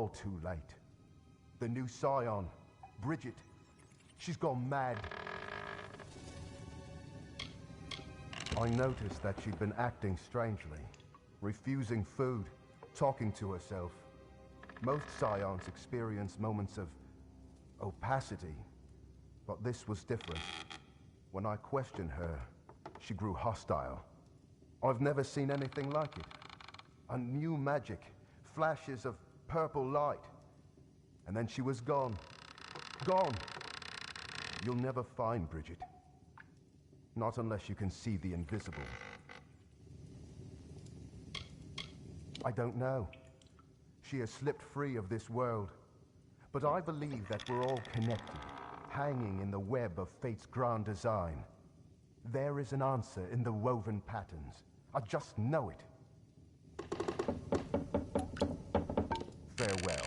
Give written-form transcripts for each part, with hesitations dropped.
all too late. The new scion, Bridget, she's gone mad. I noticed that she'd been acting strangely, refusing food, talking to herself. Most scions experience moments of opacity, but this was different. When I questioned her, she grew hostile. I've never seen anything like it. A new magic, flashes of purple light. And then she was gone. Gone. You'll never find Bridget. Not unless you can see the invisible. I don't know. She has slipped free of this world. But I believe that we're all connected, hanging in the web of fate's grand design. There is an answer in the woven patterns. I just know it. Farewell.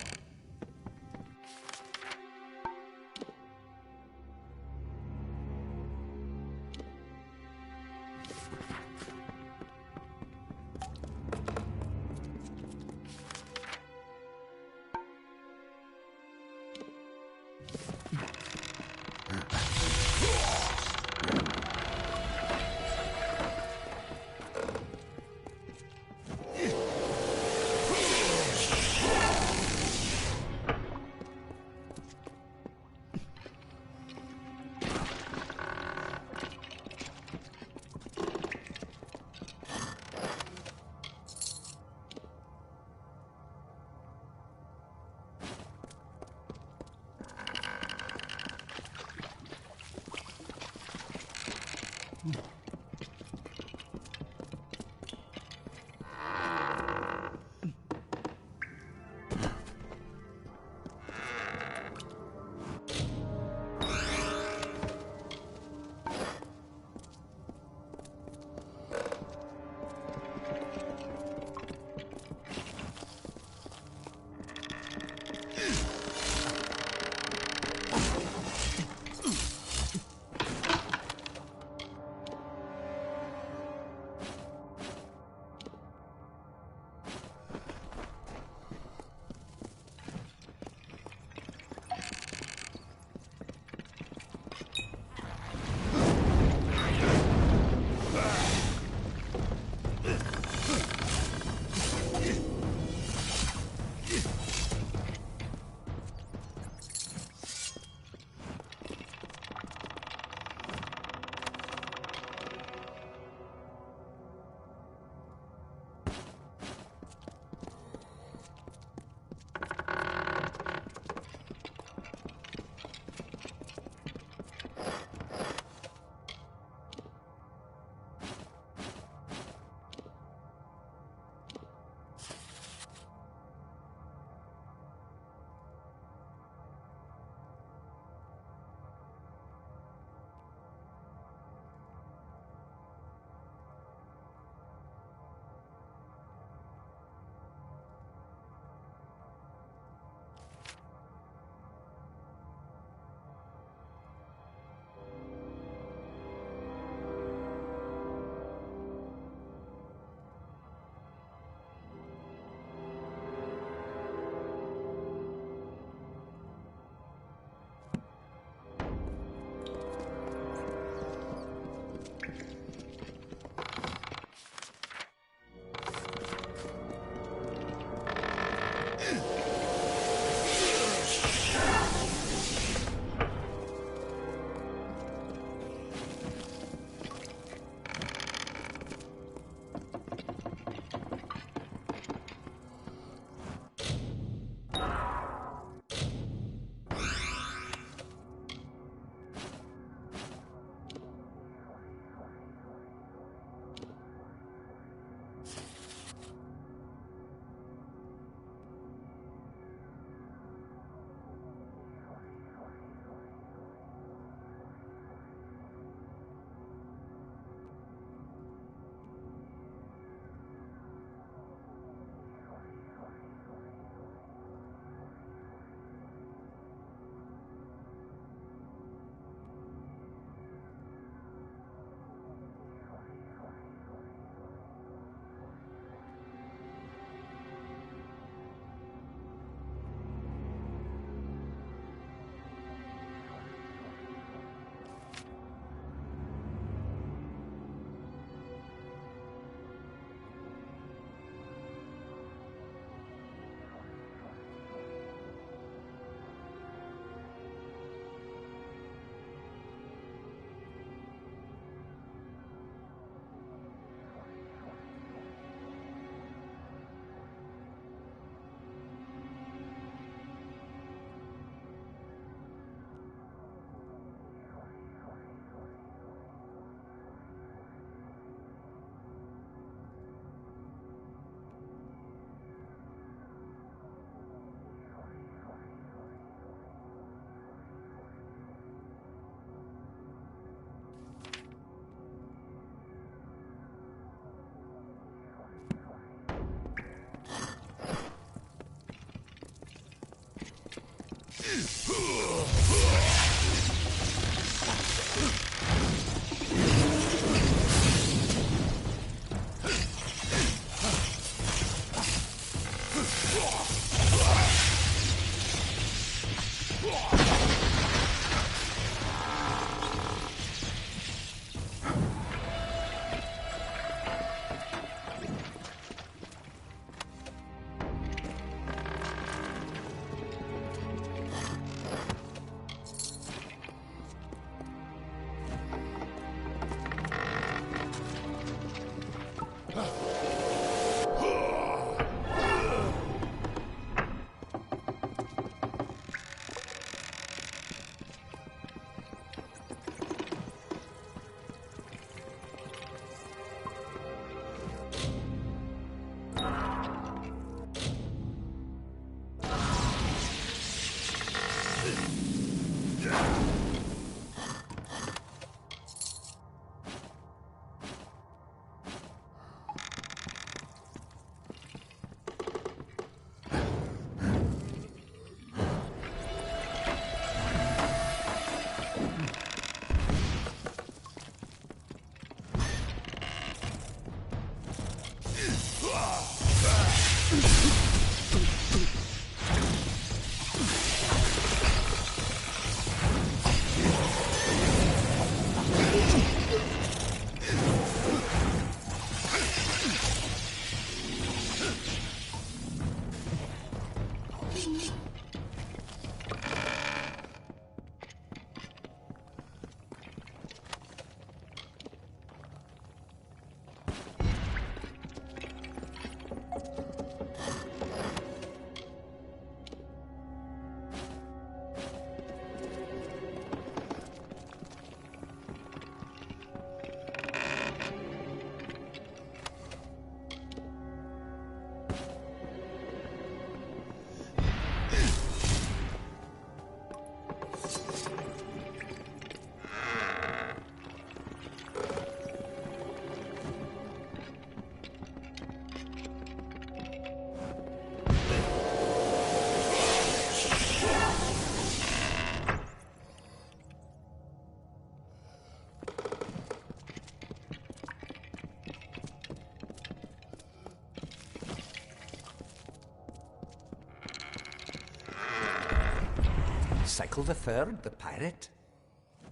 Cycle the Third, the pirate?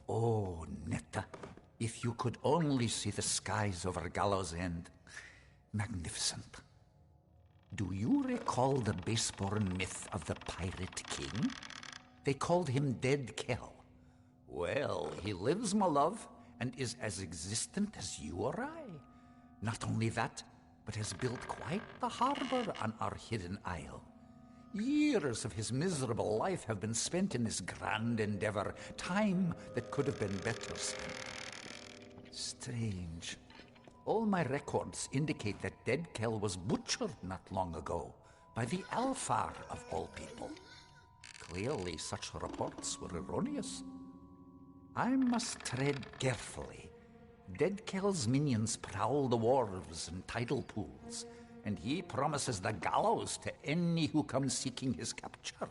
Oh, Netta, if you could only see the skies over Gallows End. Magnificent. Do you recall the base-born myth of the Pirate King? They called him Dead Kell. Well, he lives, my love, and is as existent as you or I. Not only that, but has built quite the harbor on our hidden isle. Years of his miserable life have been spent in this grand endeavor, time that could have been better spent. Strange. All my records indicate that Dead Kell was butchered not long ago by the Alfar of all people. Clearly, such reports were erroneous. I must tread carefully. Dead Kell's minions prowl the wharves and tidal pools, and he promises the gallows to any who come seeking his capture.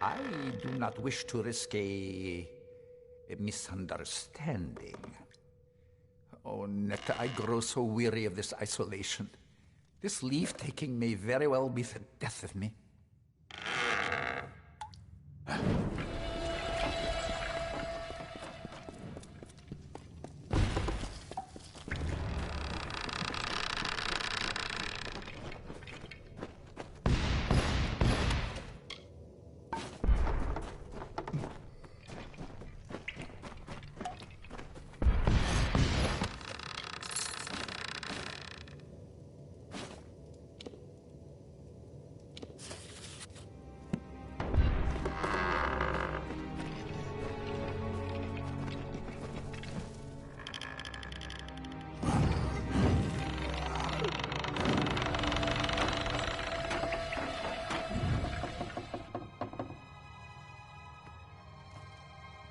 I do not wish to risk a misunderstanding. Oh, Netta, I grow so weary of this isolation. This leave-taking may very well be the death of me.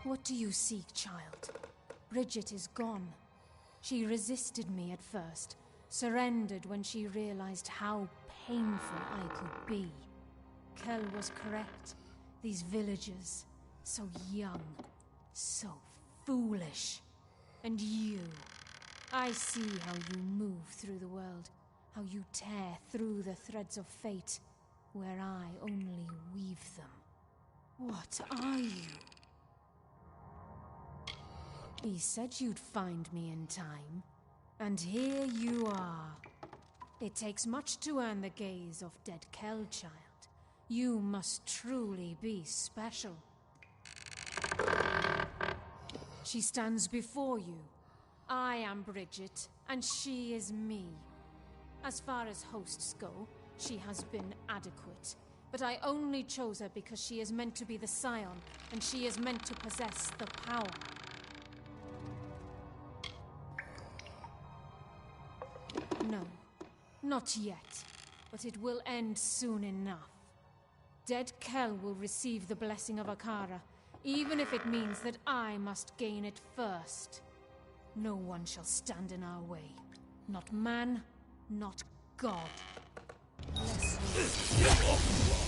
What do you seek, child? Bridget is gone. She resisted me at first, surrendered when she realized how painful I could be. Kell was correct. These villagers, so young, so foolish. And you, I see how you move through the world, how you tear through the threads of fate, where I only weave them. What are you? He said you'd find me in time, and here you are. It takes much to earn the gaze of Dead Kell, child. You must truly be special. She stands before you. I am Bridget, and she is me. As far as hosts go, she has been adequate. But I only chose her because she is meant to be the scion, and she is meant to possess the power. No, not yet, but it will end soon enough. Dead Kell will receive the blessing of Akara, even if it means that I must gain it first. No one shall stand in our way. Not man, not God. Bless you.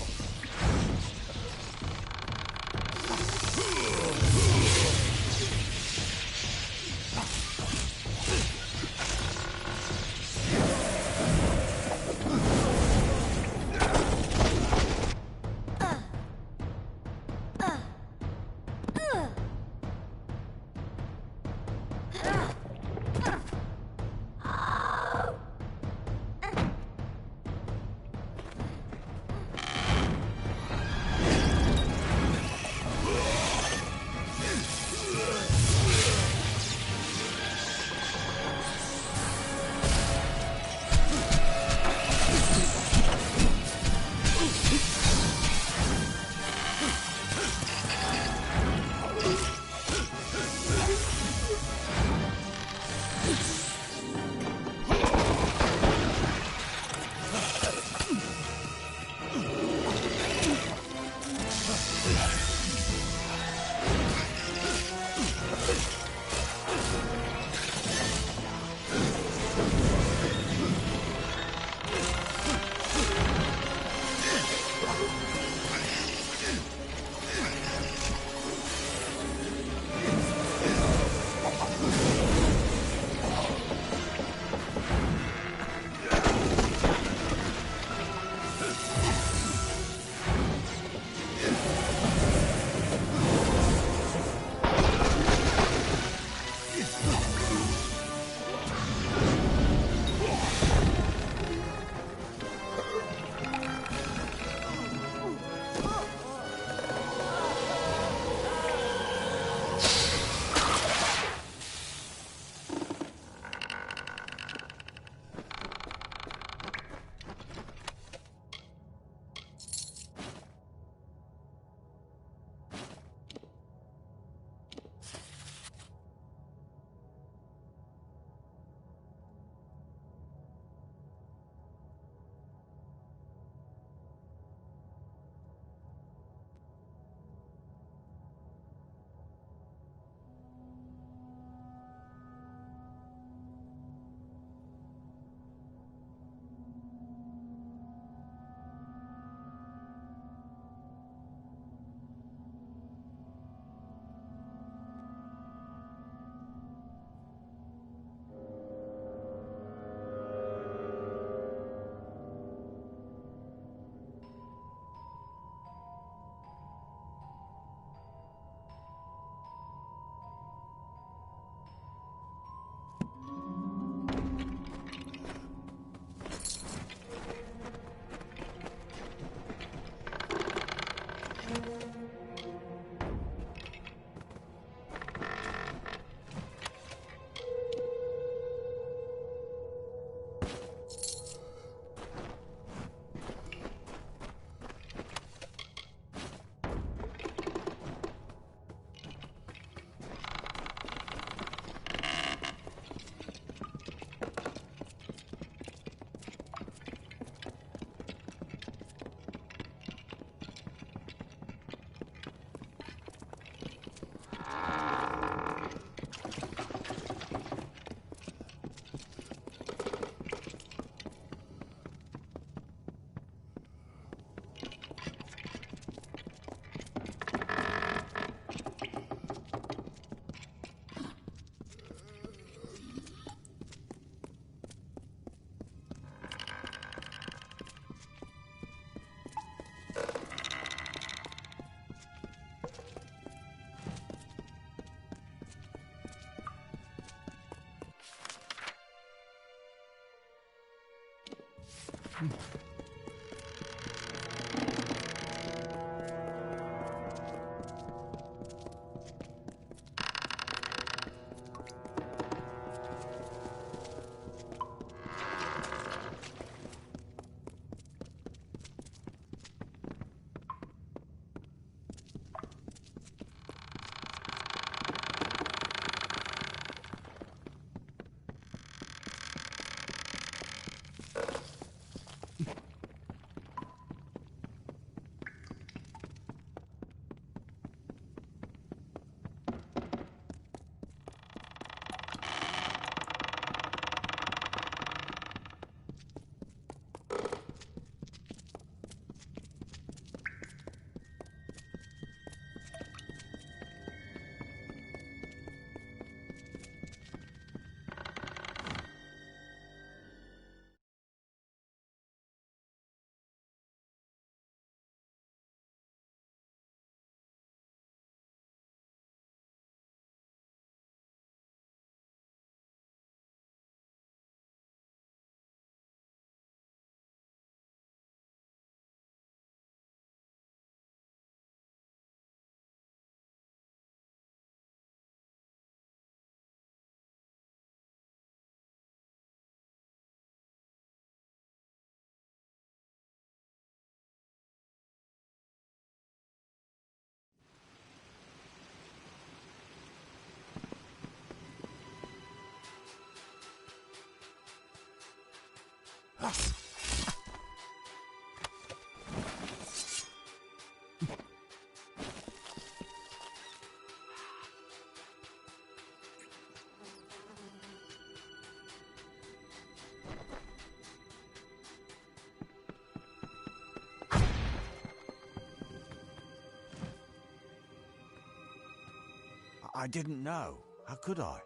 I didn't know. How could I?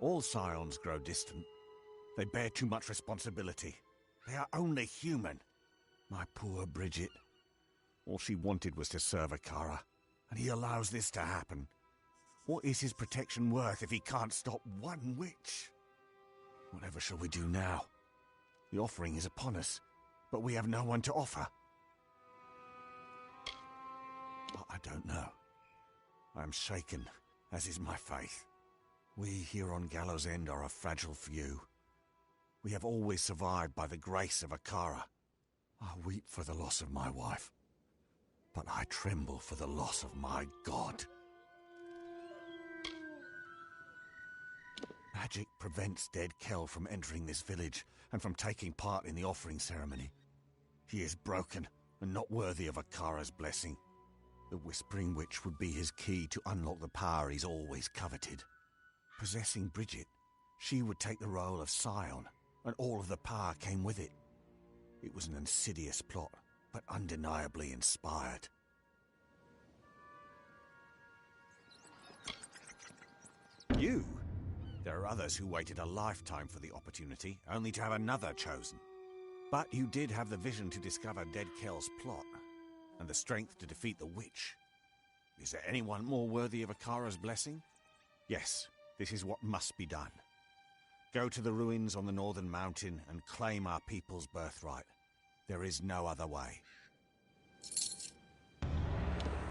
All scions grow distant. They bear too much responsibility. They are only human. My poor Bridget. All she wanted was to serve Akara, and he allows this to happen. What is his protection worth if he can't stop one witch? Whatever shall we do now? The offering is upon us, but we have no one to offer. I don't know. I am shaken, as is my faith. We here on Gallows End are a fragile few. We have always survived by the grace of Akara. I weep for the loss of my wife, but I tremble for the loss of my god. Magic prevents dead Kel from entering this village and from taking part in the offering ceremony. He is broken and not worthy of Akara's blessing. The Whispering Witch would be his key to unlock the power he's always coveted. Possessing Bridget, she would take the role of Scion, and all of the power came with it. It was an insidious plot, but undeniably inspired. You? There are others who waited a lifetime for the opportunity, only to have another chosen. But you did have the vision to discover Dead Kel's plot, and the strength to defeat the witch. Is there anyone more worthy of Akara's blessing? Yes, this is what must be done. Go to the ruins on the northern mountain and claim our people's birthright. There is no other way.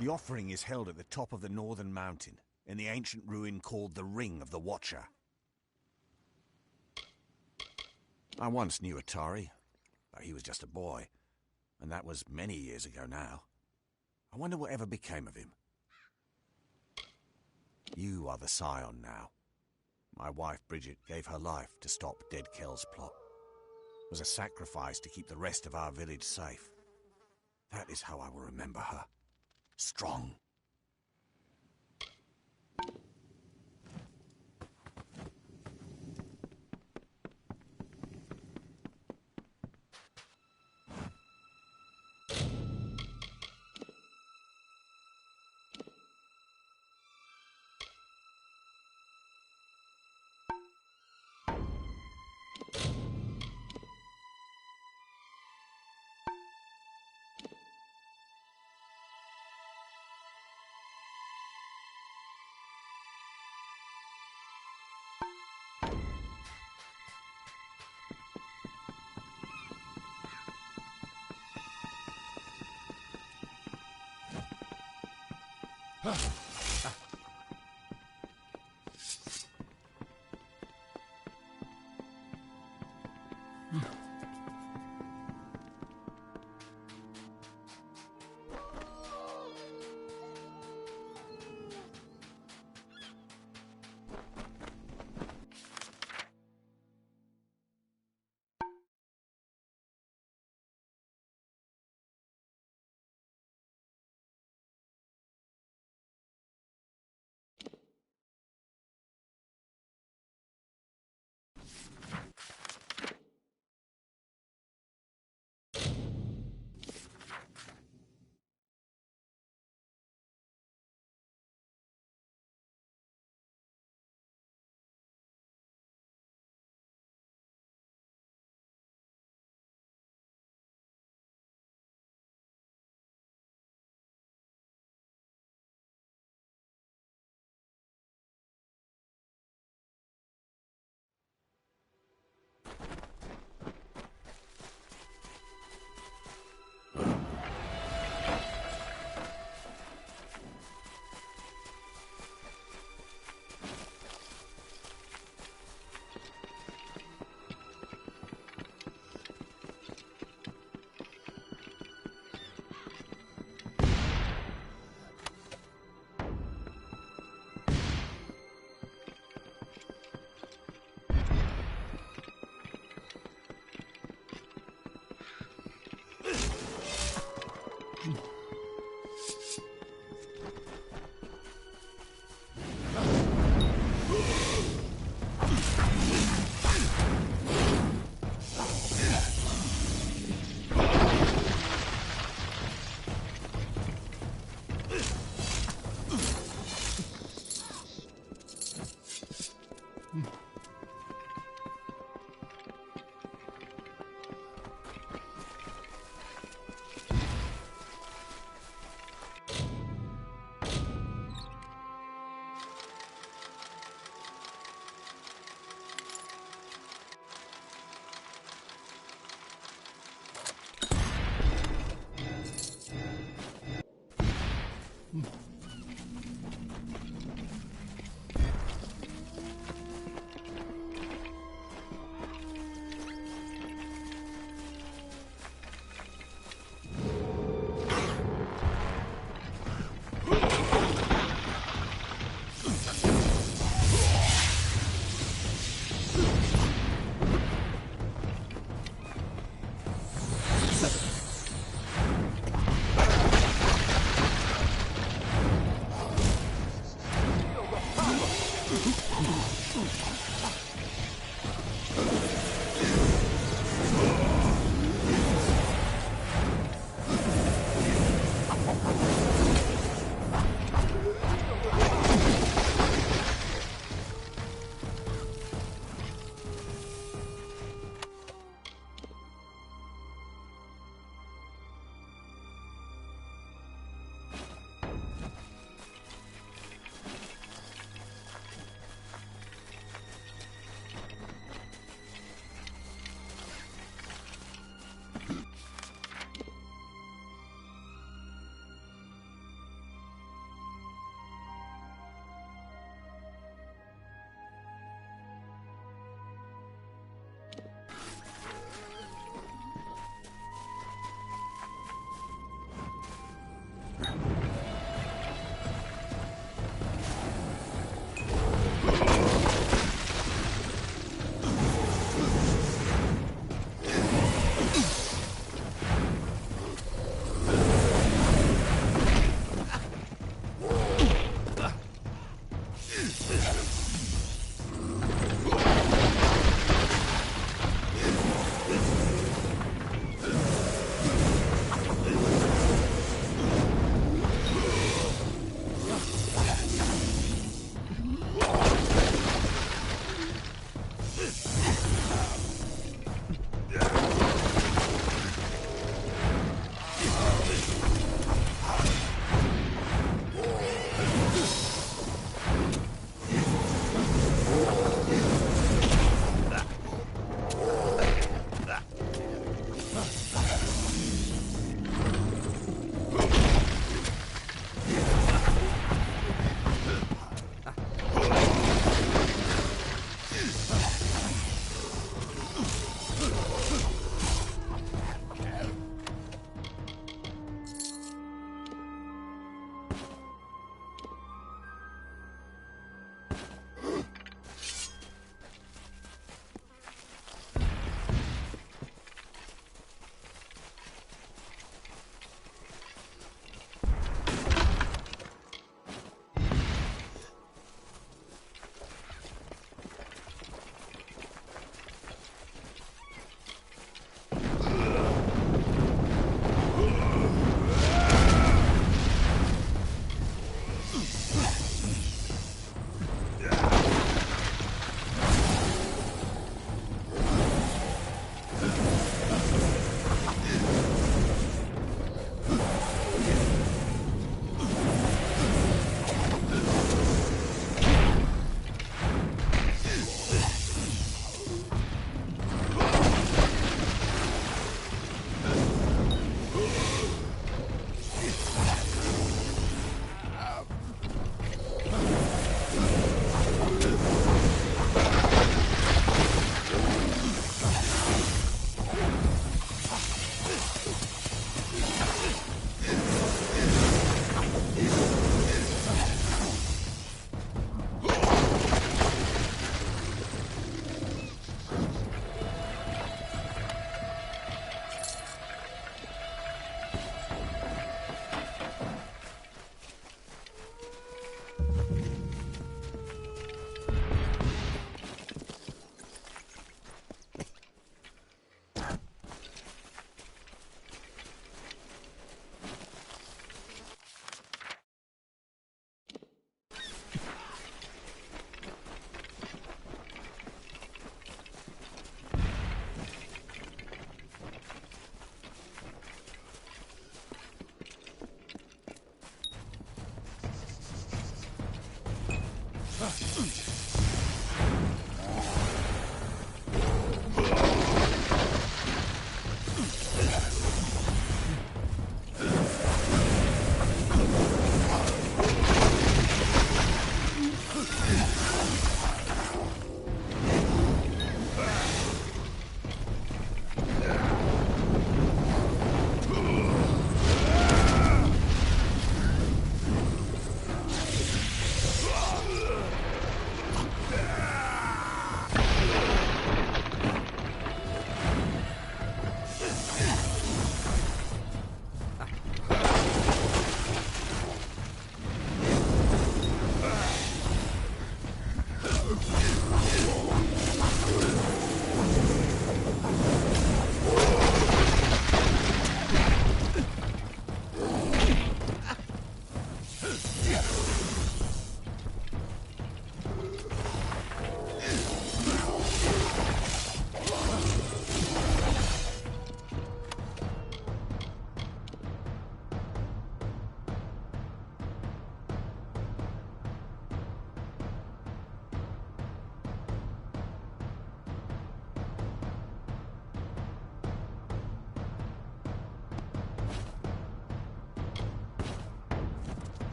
The offering is held at the top of the northern mountain, in the ancient ruin called the Ring of the Watcher. I once knew Atari, but he was just a boy, and that was many years ago now. I wonder whatever became of him. You are the Scion now. My wife Bridget gave her life to stop Dead Kel's plot. It was a sacrifice to keep the rest of our village safe. That is how I will remember her. Strong.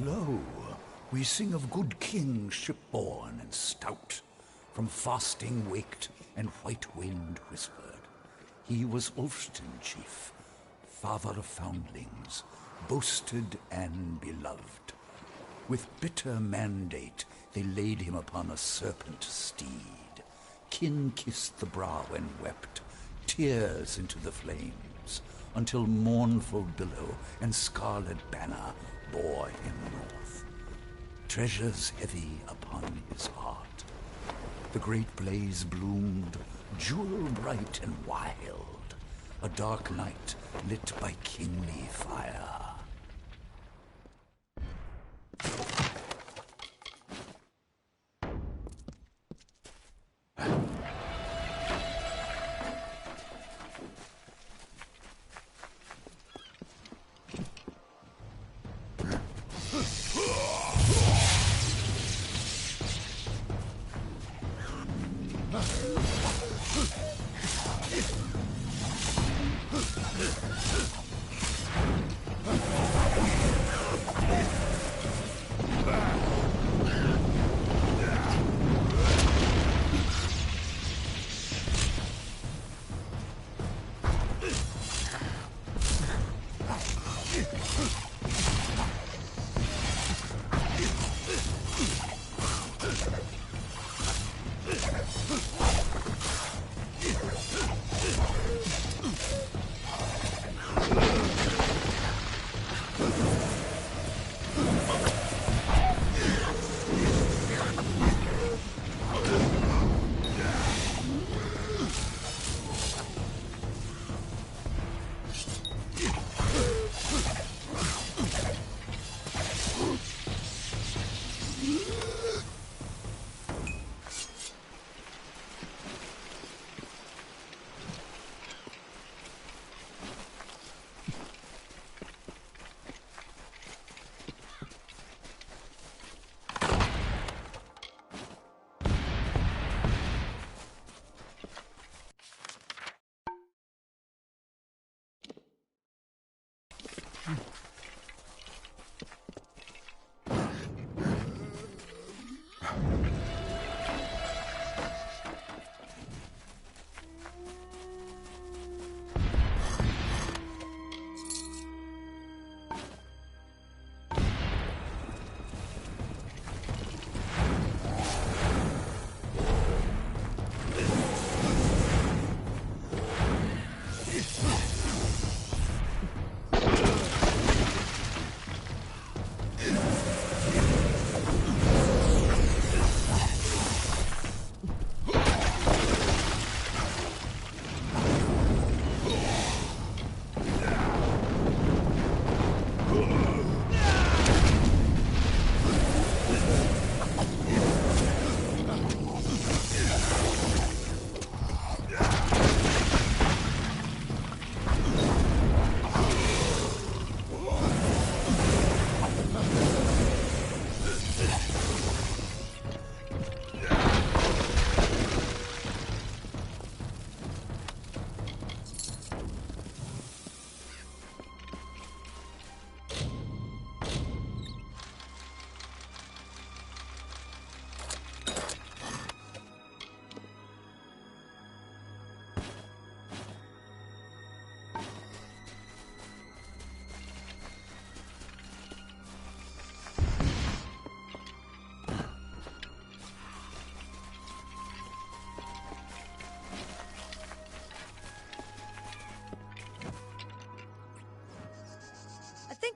Lo, we sing of good kings shipborne and stout, from fasting waked and white wind whispered. He was Ulfston chief, father of foundlings, boasted and beloved. With bitter mandate they laid him upon a serpent steed. Kin kissed the brow and wept, tears into the flames, until mournful billow and scarlet banner bore him north. Treasures heavy upon his heart. The great blaze bloomed, jewel bright and wild, a dark night lit by kingly fire.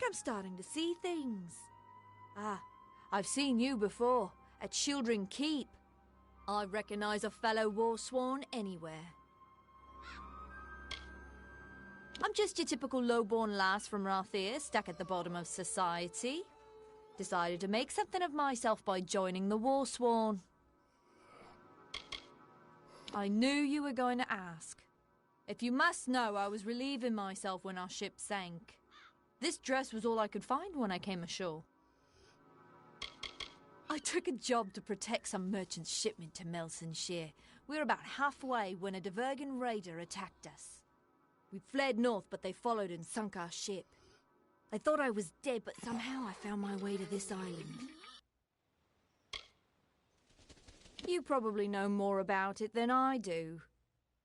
I'm starting to see things. Ah, I've seen you before, at Children Keep. I recognise a fellow Warsworn anywhere. I'm just your typical low-born lass from Rathir, stuck at the bottom of society. Decided to make something of myself by joining the Warsworn. I knew you were going to ask. If you must know, I was relieving myself when our ship sank. This dress was all I could find when I came ashore. I took a job to protect some merchant's shipment to Melsonshire. We were about halfway when a Divergan raider attacked us. We fled north, but they followed and sunk our ship. They thought I was dead, but somehow I found my way to this island. You probably know more about it than I do.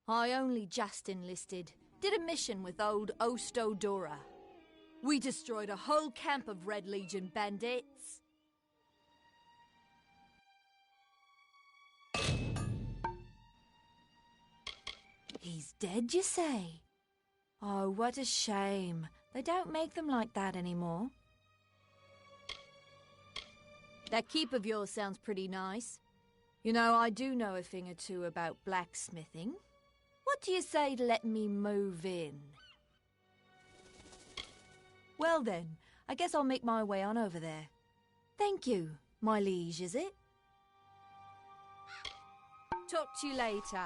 I only just enlisted. Did a mission with old Ostodora. We destroyed a whole camp of Red Legion bandits. He's dead, you say? Oh, what a shame. They don't make them like that anymore. That keep of yours sounds pretty nice. You know, I do know a thing or two about blacksmithing. What do you say to let me move in? Well then, I guess I'll make my way on over there. Thank you, my liege, is it? Talk to you later.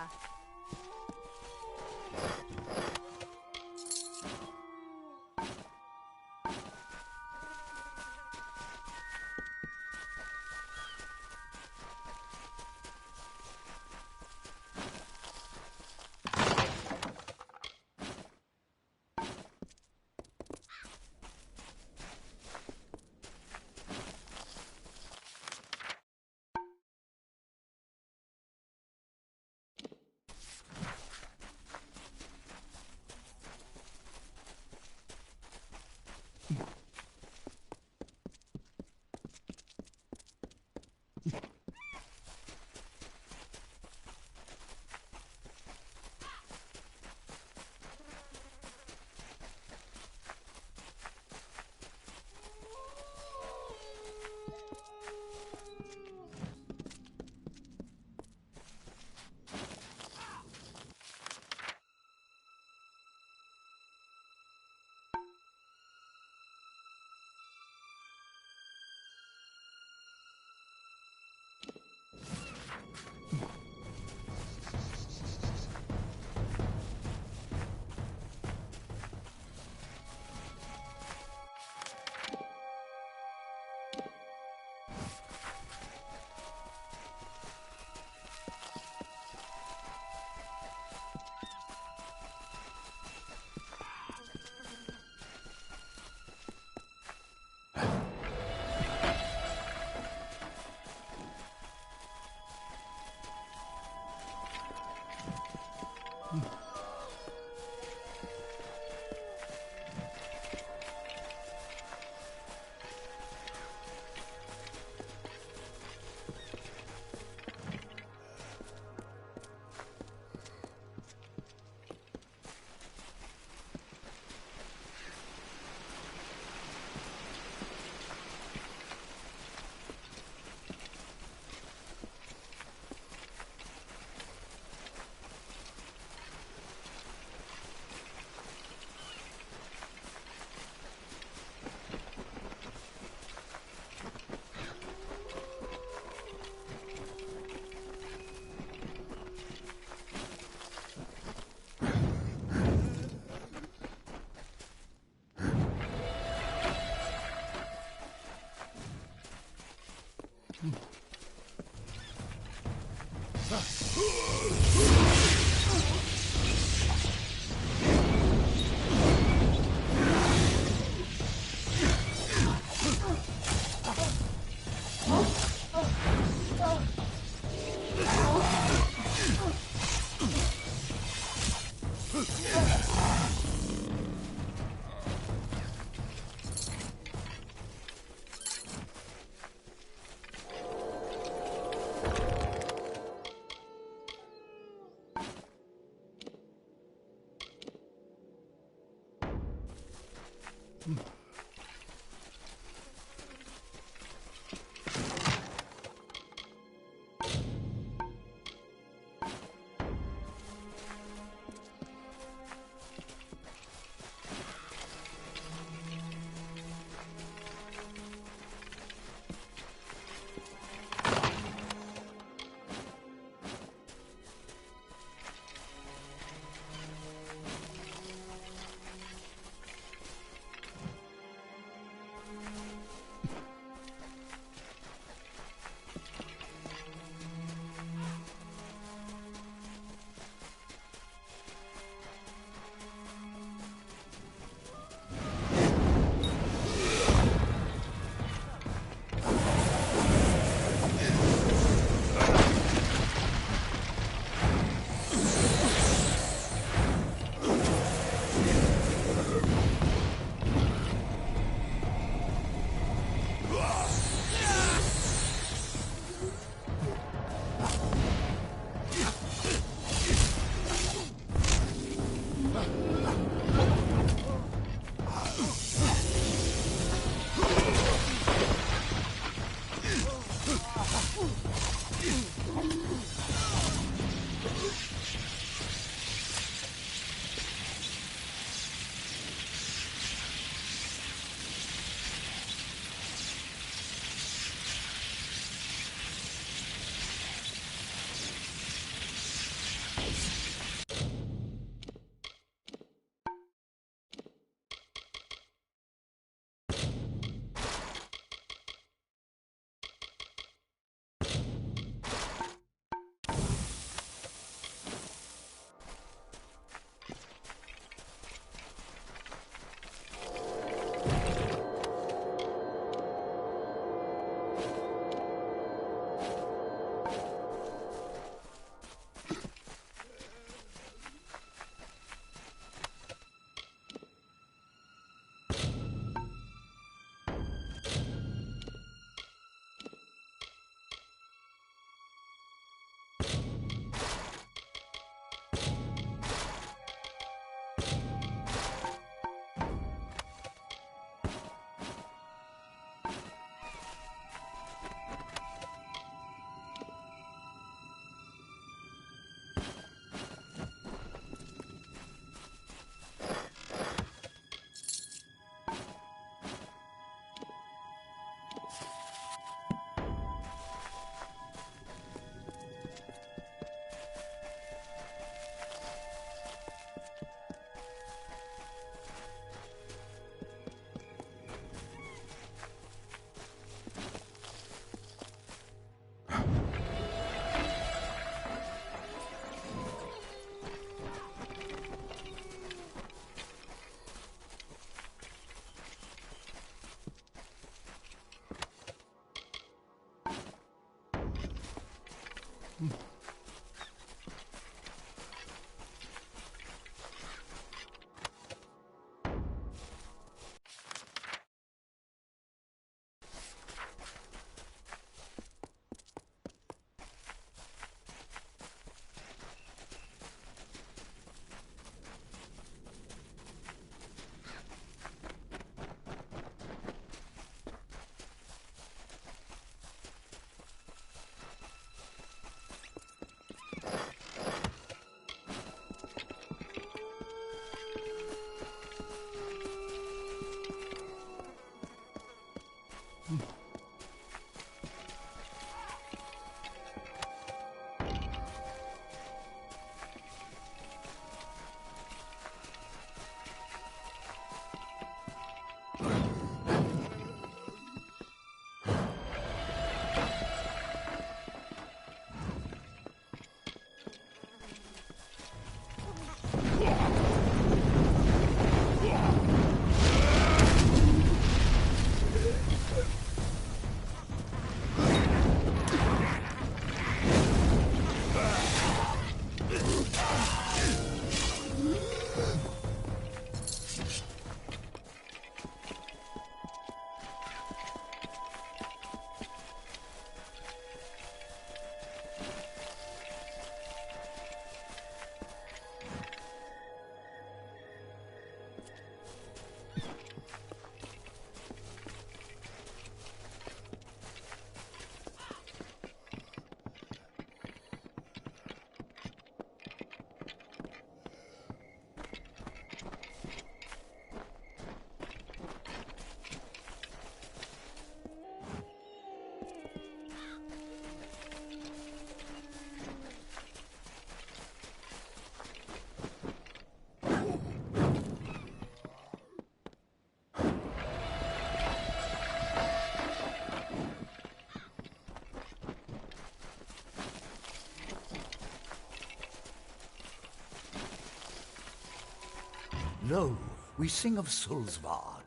Lo, we sing of Solsvard,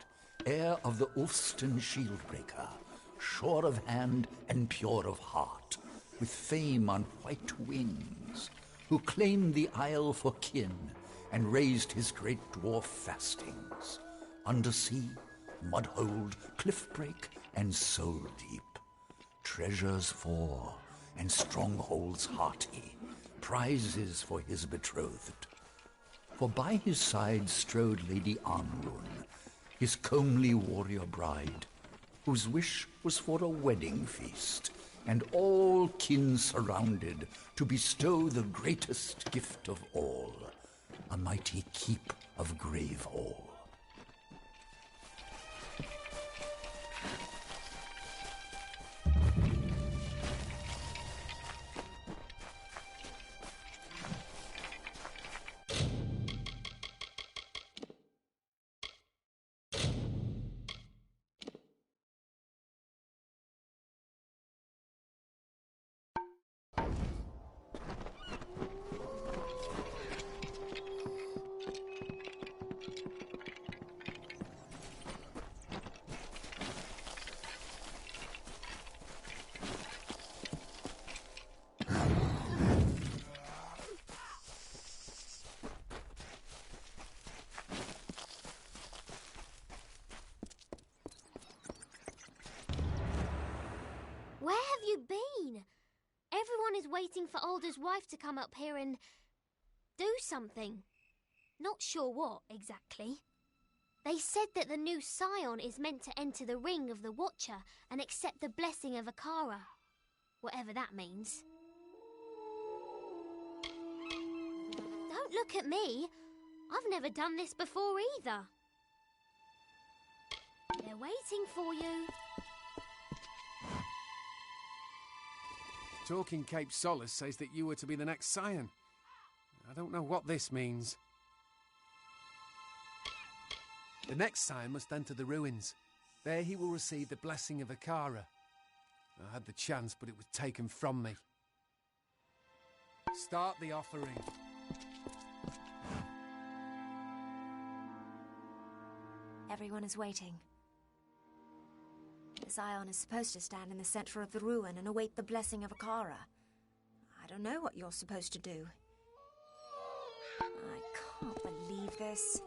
heir of the Ulfston Shieldbreaker, sure of hand and pure of heart, with fame on white wings, who claimed the isle for kin and raised his great dwarf fastings, undersea, mudhold, cliffbreak, and soul deep. Treasures for and strongholds hearty, prizes for his betrothed. For by his side strode Lady Amalur, his comely warrior bride, whose wish was for a wedding feast, and all kin surrounded to bestow the greatest gift of all, a mighty keep of Gravehall. Where have you been? Everyone is waiting for Alder's wife to come up here and do something. Not sure what, exactly. They said that the new Scion is meant to enter the ring of the Watcher and accept the blessing of Akara. Whatever that means. Don't look at me. I've never done this before either. They're waiting for you. Talking Cape Solace says that you were to be the next Scion. I don't know what this means. The next Scion must enter the ruins. There he will receive the blessing of Akara. I had the chance, but it was taken from me. Start the offering. Everyone is waiting. The Scion is supposed to stand in the center of the ruin and await the blessing of Akara. I don't know what you're supposed to do. I can't believe this.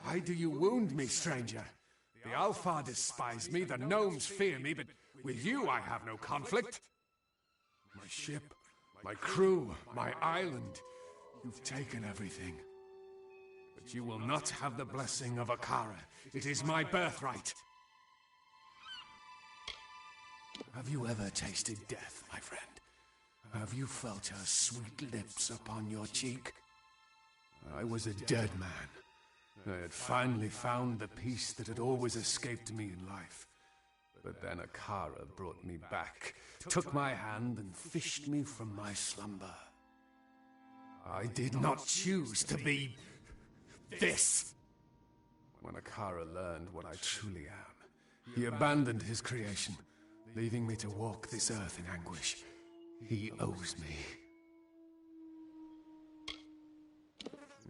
Why do you wound me, stranger? The Alfar despise me, the gnomes fear me, but with you I have no conflict. My ship, my crew, my island, you've taken everything. But you will not have the blessing of Akara. It is my birthright. Have you ever tasted death, my friend? Have you felt her sweet lips upon your cheek? I was a dead man. I had finally found the peace that had always escaped me in life. But then Akara brought me back, took my hand and fished me from my slumber. I did not choose to be this. When Akara learned what I truly am, he abandoned his creation, leaving me to walk this earth in anguish. He owes me.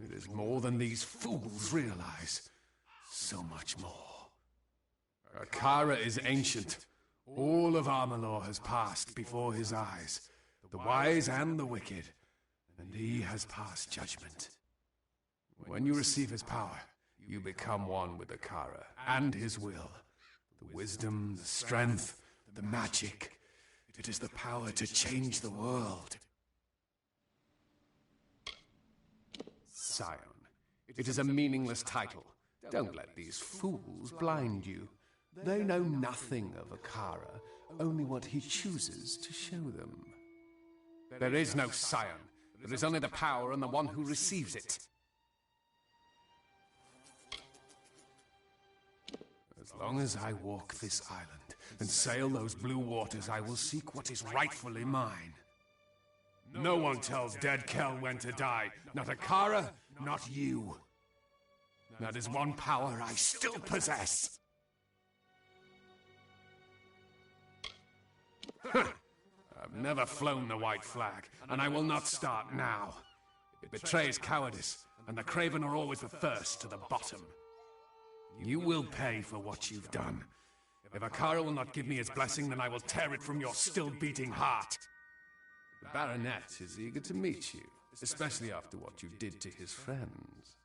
It is more than these fools realize. So much more. Akara is ancient. All of Amalur has passed before his eyes, the wise and the wicked, and he has passed judgment. When you receive his power, you become one with Akara and his will. The wisdom, the strength, the magic. It is the power to change the world. Scion. It is a meaningless title. Don't let these fools blind you. They know nothing of Akara, only what he chooses to show them. There is no Scion. There is only the power and the one who receives it. As long as I walk this island and sail those blue waters, I will seek what is rightfully mine. No one tells dead Kel when to die. Not Akara, not you. That is one power I still possess. I've never flown the white flag, and I will not start now. It betrays cowardice, and the craven are always the first to the bottom. You will pay for what you've done. If Akara will not give me his blessing, then I will tear it from your still-beating heart. The Baronet is eager to meet you, especially after what you did to his friends.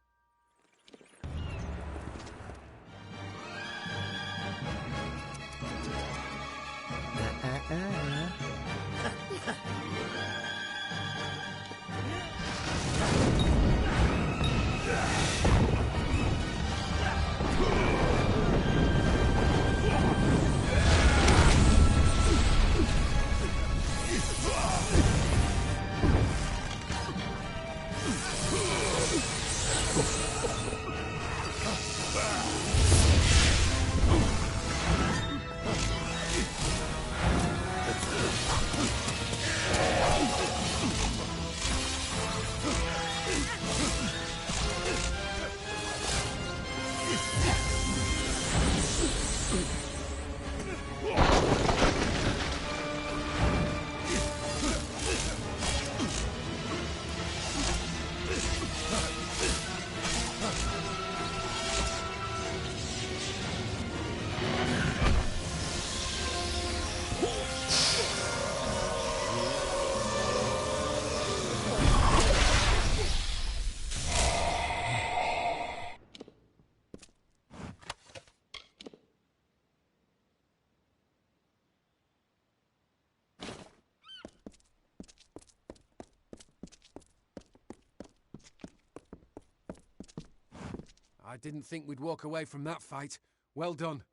I didn't think we'd walk away from that fight. Well done.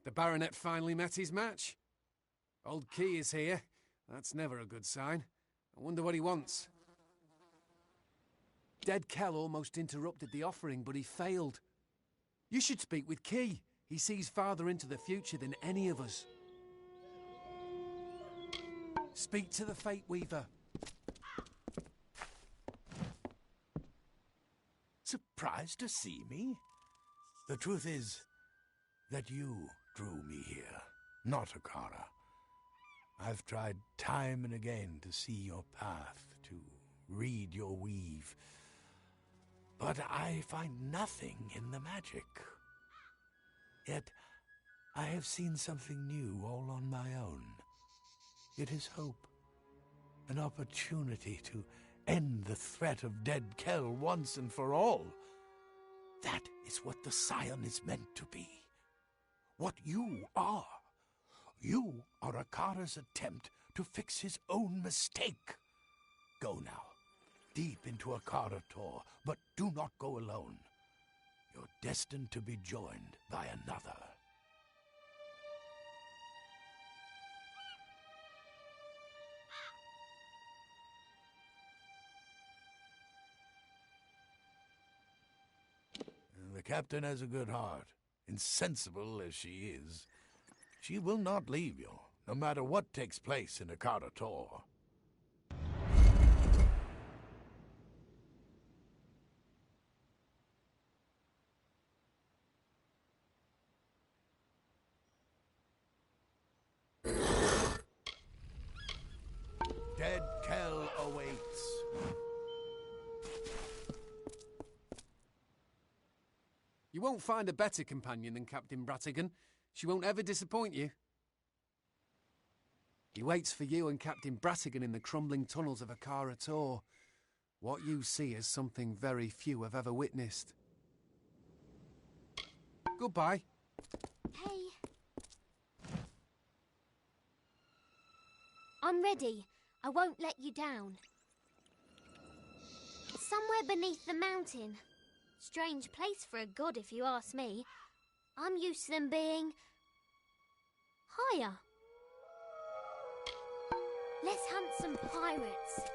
The Baronet finally met his match. Old Key is here. That's never a good sign. I wonder what he wants. Dead Kel almost interrupted the offering, but he failed. You should speak with Key. He sees farther into the future than any of us. Speak to the Fate Weaver. Surprised to see me? The truth is that you drew me here, not Akara. I've tried time and again to see your path, to read your weave, but I find nothing in the magic. Yet I have seen something new all on my own. It is hope, an opportunity to end the threat of dead Kel once and for all. That is what the Scion is meant to be. What you are. You are Akara's attempt to fix his own mistake. Go now, deep into Akara Tor, but do not go alone. You're destined to be joined by another. The captain has a good heart. Insensible as she is, she will not leave you, no matter what takes place in Akara Tor. Dead Kel awaits. You won't find a better companion than Captain Bratigan. She won't ever disappoint you. He waits for you and Captain Bratigan in the crumbling tunnels of Akara Tor. What you see is something very few have ever witnessed. Goodbye. Hey. I'm ready. I won't let you down. Somewhere beneath the mountain. Strange place for a god, if you ask me. I'm used to them being higher. Let's hunt some pirates.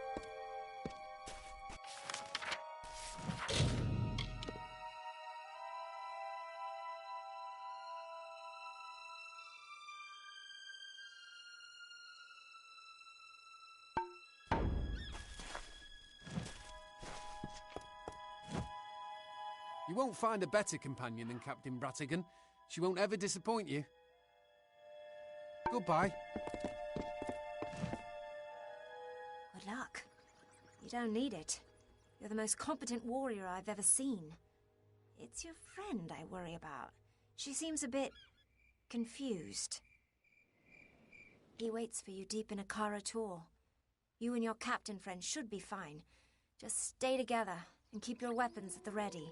You won't find a better companion than Captain Bratigan. She won't ever disappoint you. Goodbye. Good luck. You don't need it. You're the most competent warrior I've ever seen. It's your friend I worry about. She seems a bit confused. He waits for you deep in Akara Tor. You and your captain friend should be fine. Just stay together and keep your weapons at the ready.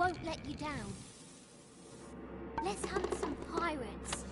won't let you down. Let's hunt some pirates.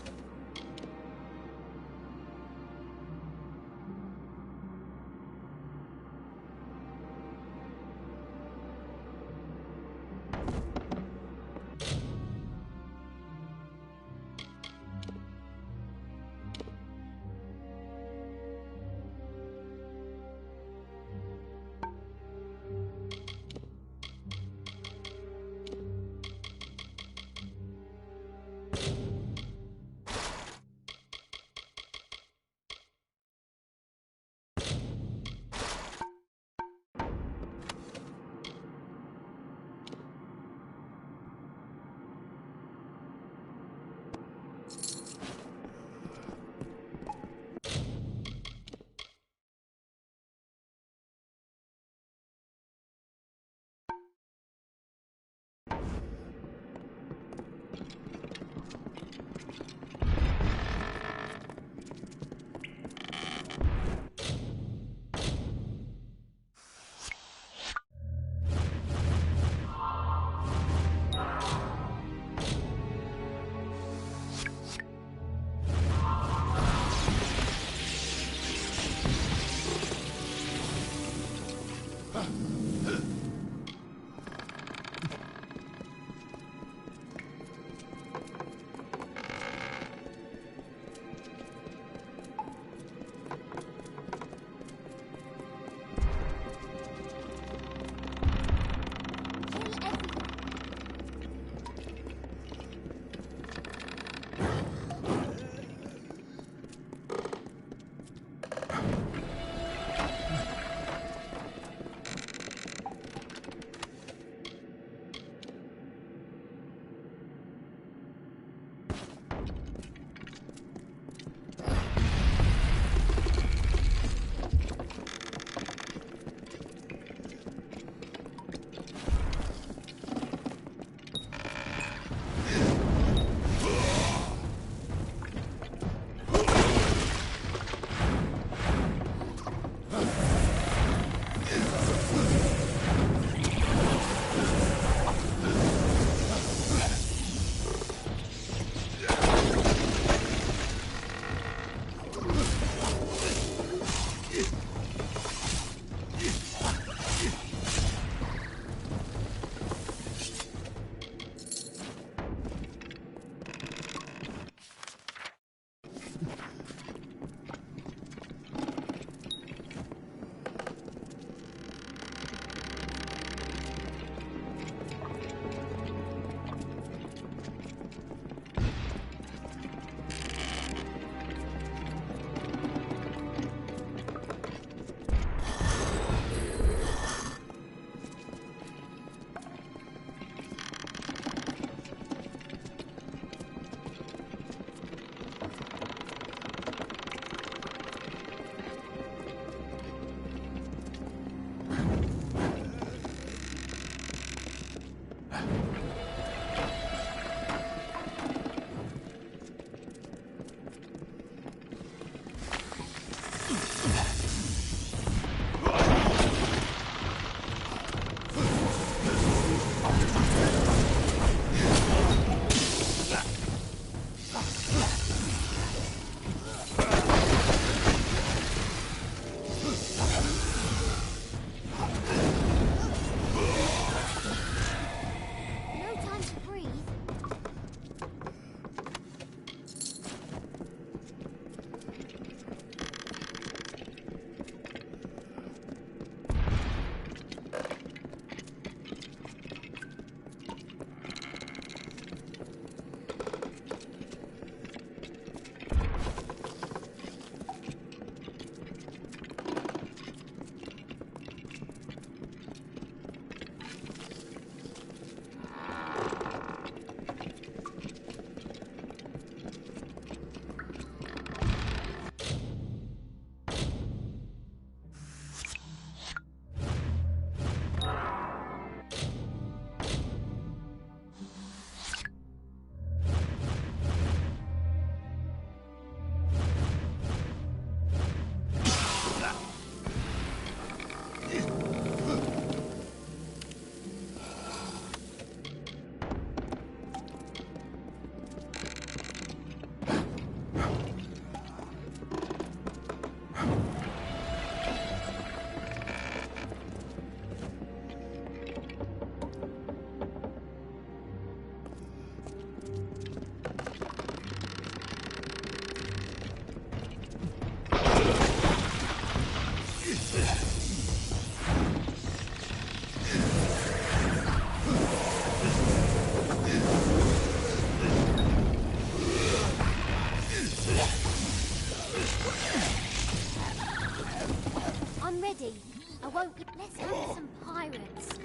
ready. I won't... Let's have some pirates.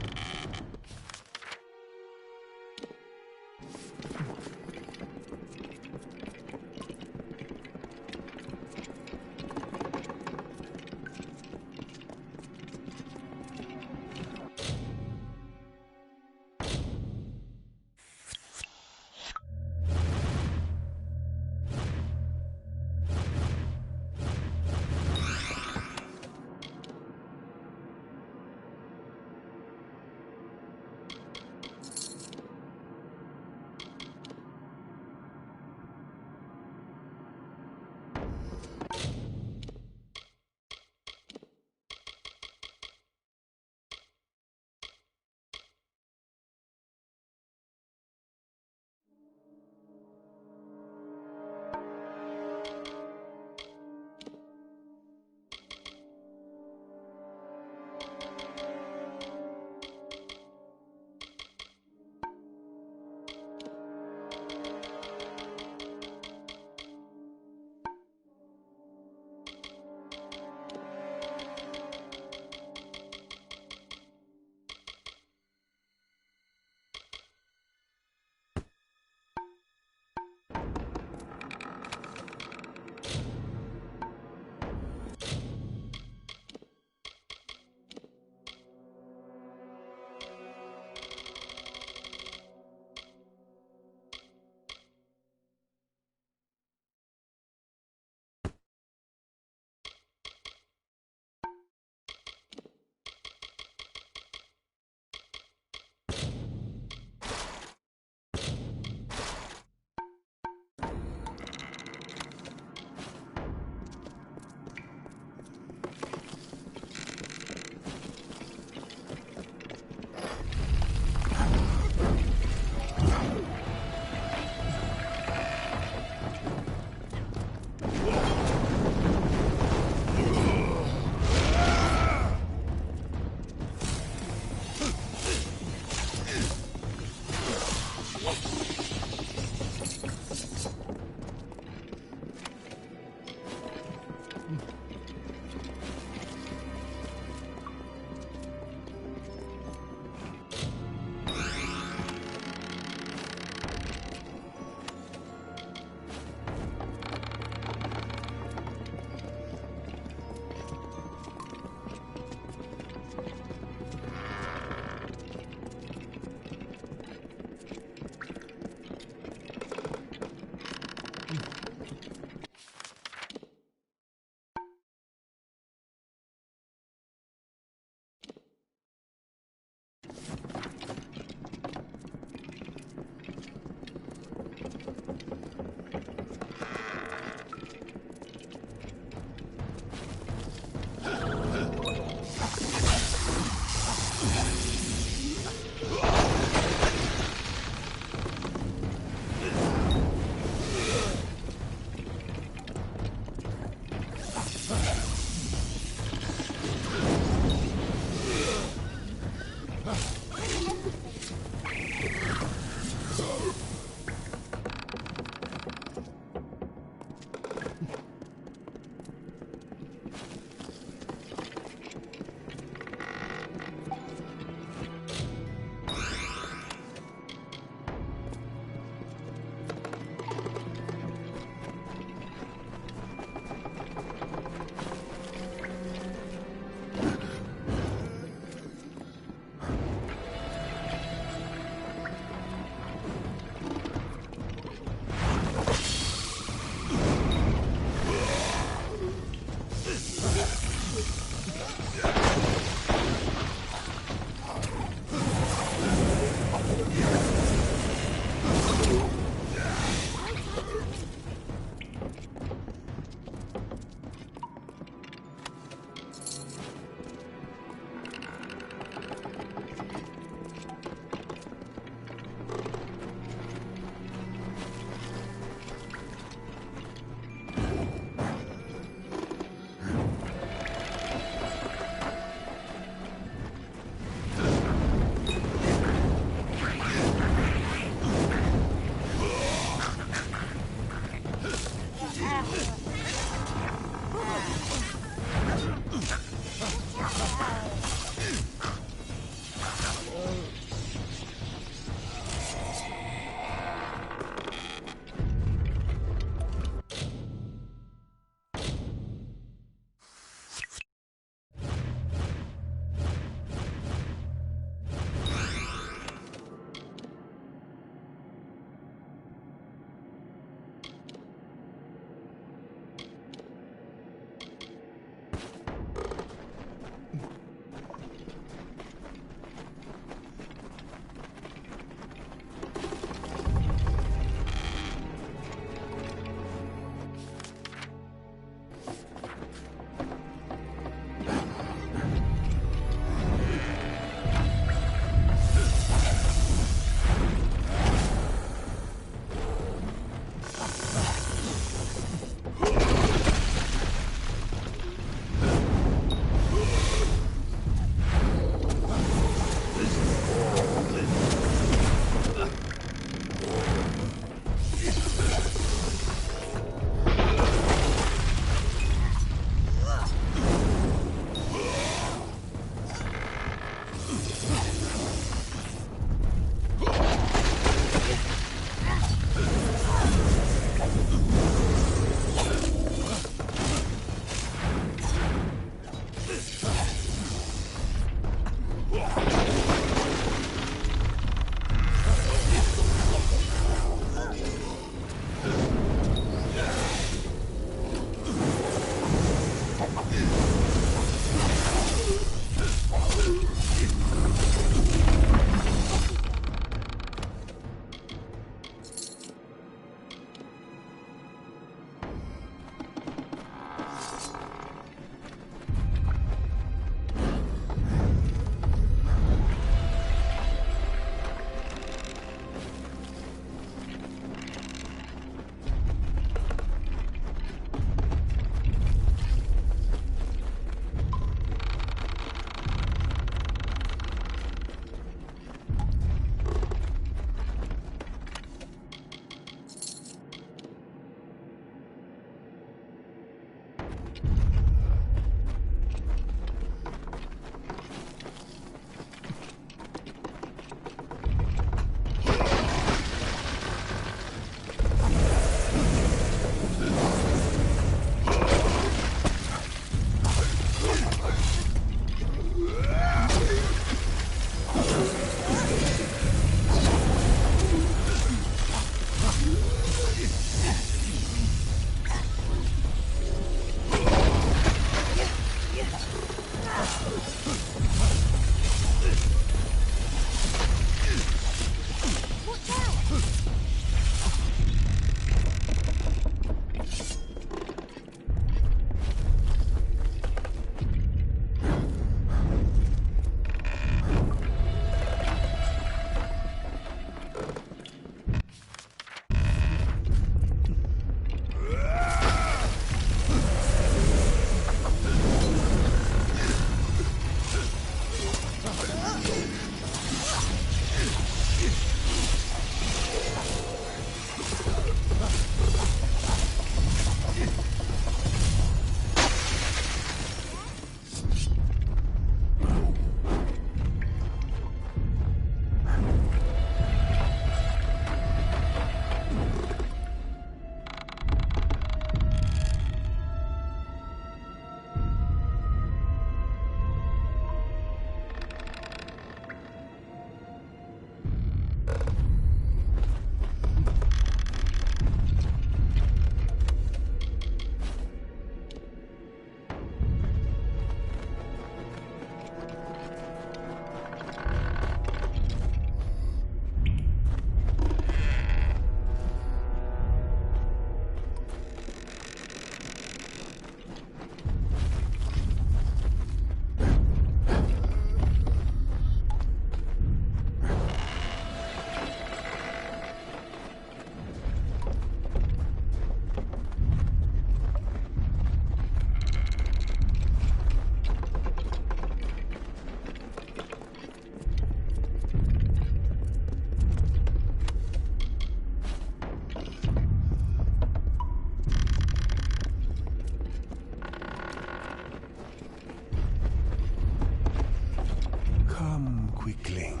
Quickling,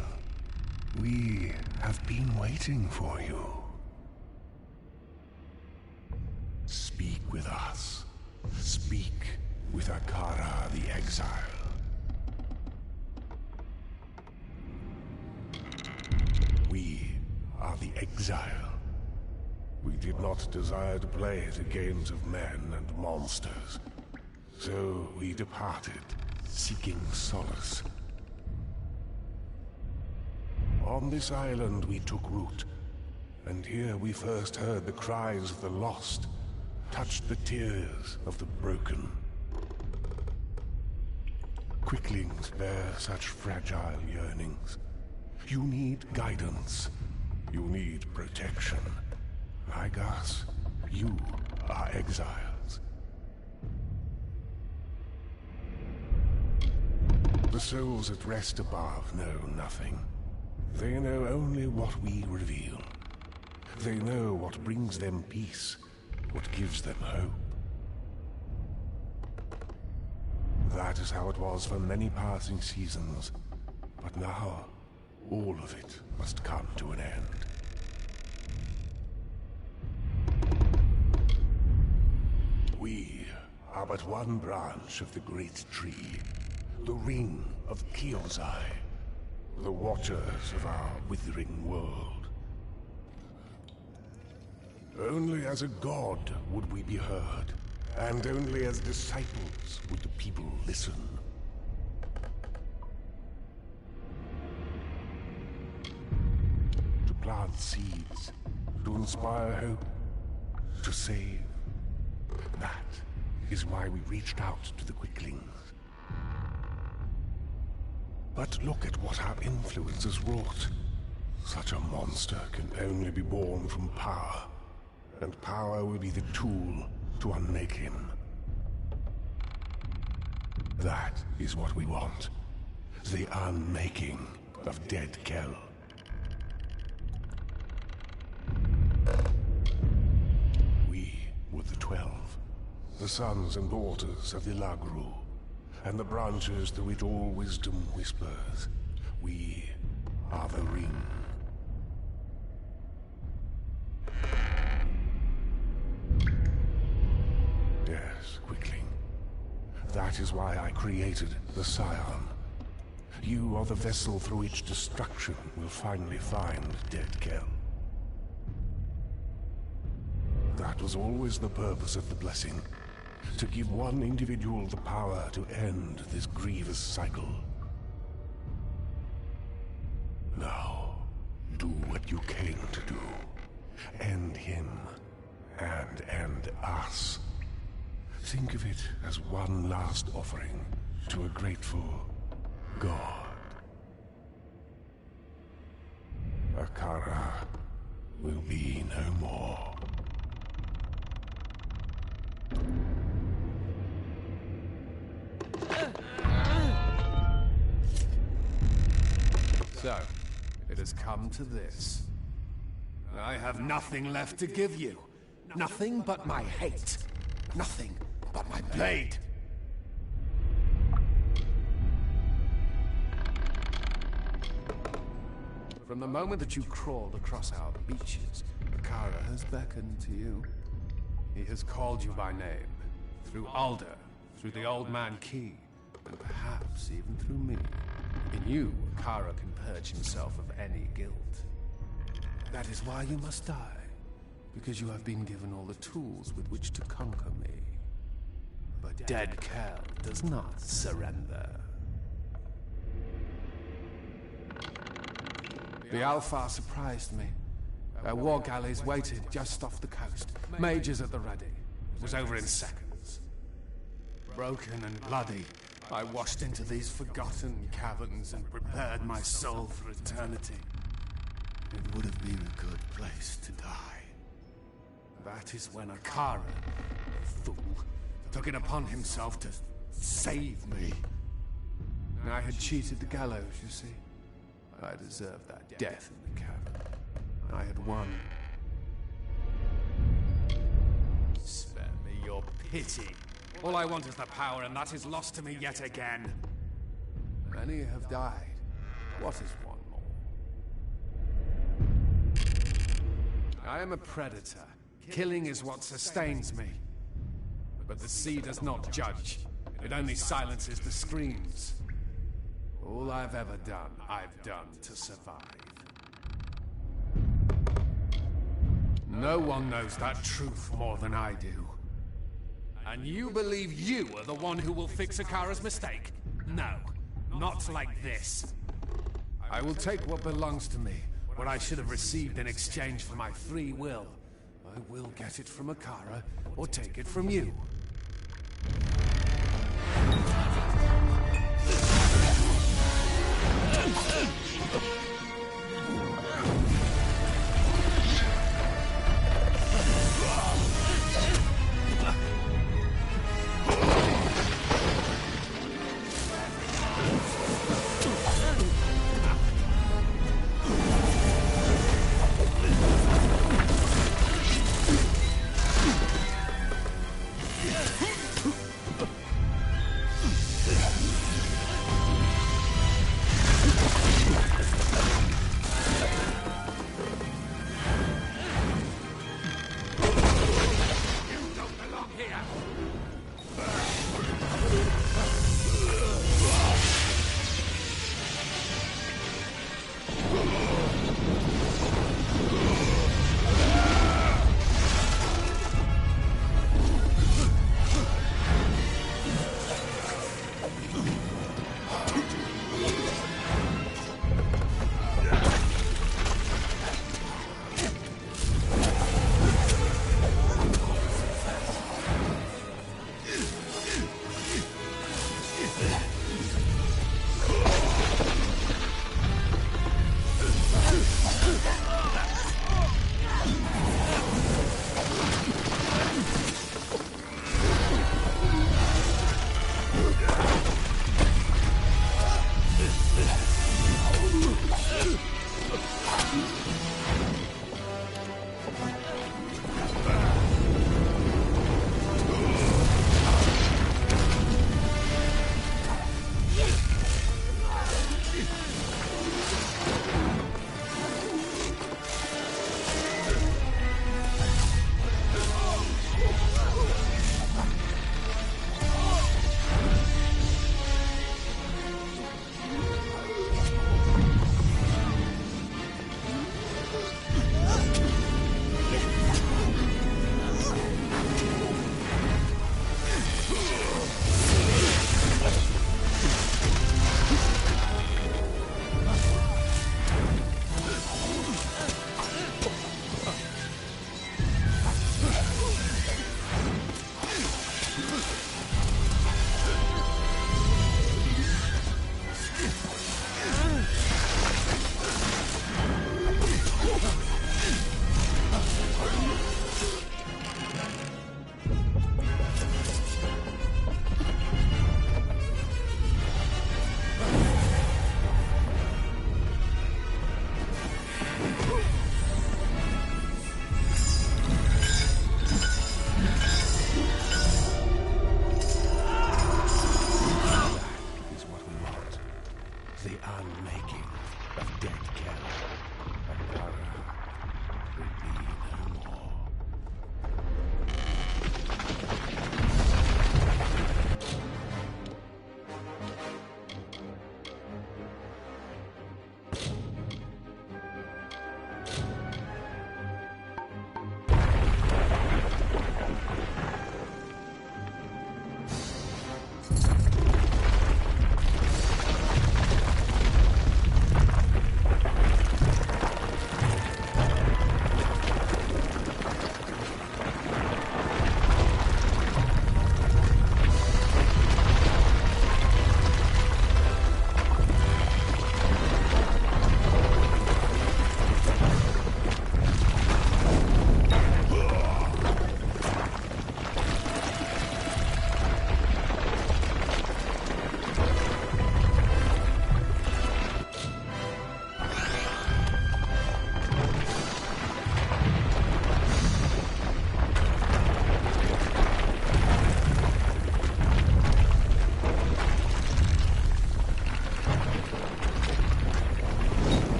we have been waiting for you. Speak with us. Speak with Akara the Exile. We are the Exile. We did not desire to play the games of men and monsters. So we departed, seeking solace. On this island we took root, and here we first heard the cries of the lost, touched the tears of the broken. Quicklings bear such fragile yearnings. You need guidance. You need protection. Like us, you are exiles. The souls at rest above know nothing. They know only what we reveal. They know what brings them peace, what gives them hope. That is how it was for many passing seasons. But now, all of it must come to an end. We are but one branch of the great tree, the ring of Kyozai, the watchers of our withering world. Only as a god would we be heard, and only as disciples would the people listen. To plant seeds, to inspire hope, to save. That is why we reached out to the Quicklings. But look at what our influence has wrought. Such a monster can only be born from power, and power will be the tool to unmake him. That is what we want. The unmaking of Dead Kell. We were the 12, the sons and daughters of Ilagru, and the branches through which all wisdom whispers. We are the ring. Yes, Quickling. That is why I created the Scion. You are the vessel through which destruction will finally find Dead Kell. That was always the purpose of the blessing. To give one individual the power to end this grievous cycle. Now, do what you came to do. End him, and end us. Think of it as one last offering to a grateful god. Akara will be no more. So, it has come to this. I have nothing left to give you. Nothing but my hate. Nothing but my blade. From the moment that you crawled across our beaches, Akara has beckoned to you. He has called you by name. Through Alder, through the Old Man Key, and perhaps even through me. In you, Akara can purge himself of any guilt. That is why you must die. Because you have been given all the tools with which to conquer me. But Dead Kell does not surrender. The Alpha surprised me. Their war galleys waited just off the coast. Mages at the ready. It was over in seconds. Broken and bloody, I washed into these forgotten caverns and prepared my soul for eternity. It would have been a good place to die. That is when Akara, fool, took it upon himself to save me. I had cheated the gallows, you see. I deserved that death in the cavern. I had won. Spare me your pity. All I want is the power, and that is lost to me yet again. Many have died, What is one more? I am a predator. Killing is what sustains me. But the sea does not judge. It only silences the screams. All I've ever done, I've done to survive. No one knows that truth more than I do. And you believe you are the one who will fix Akara's mistake? No, not like this. I will take what belongs to me, what I should have received in exchange for my free will. I will get it from Akara, or take it from you.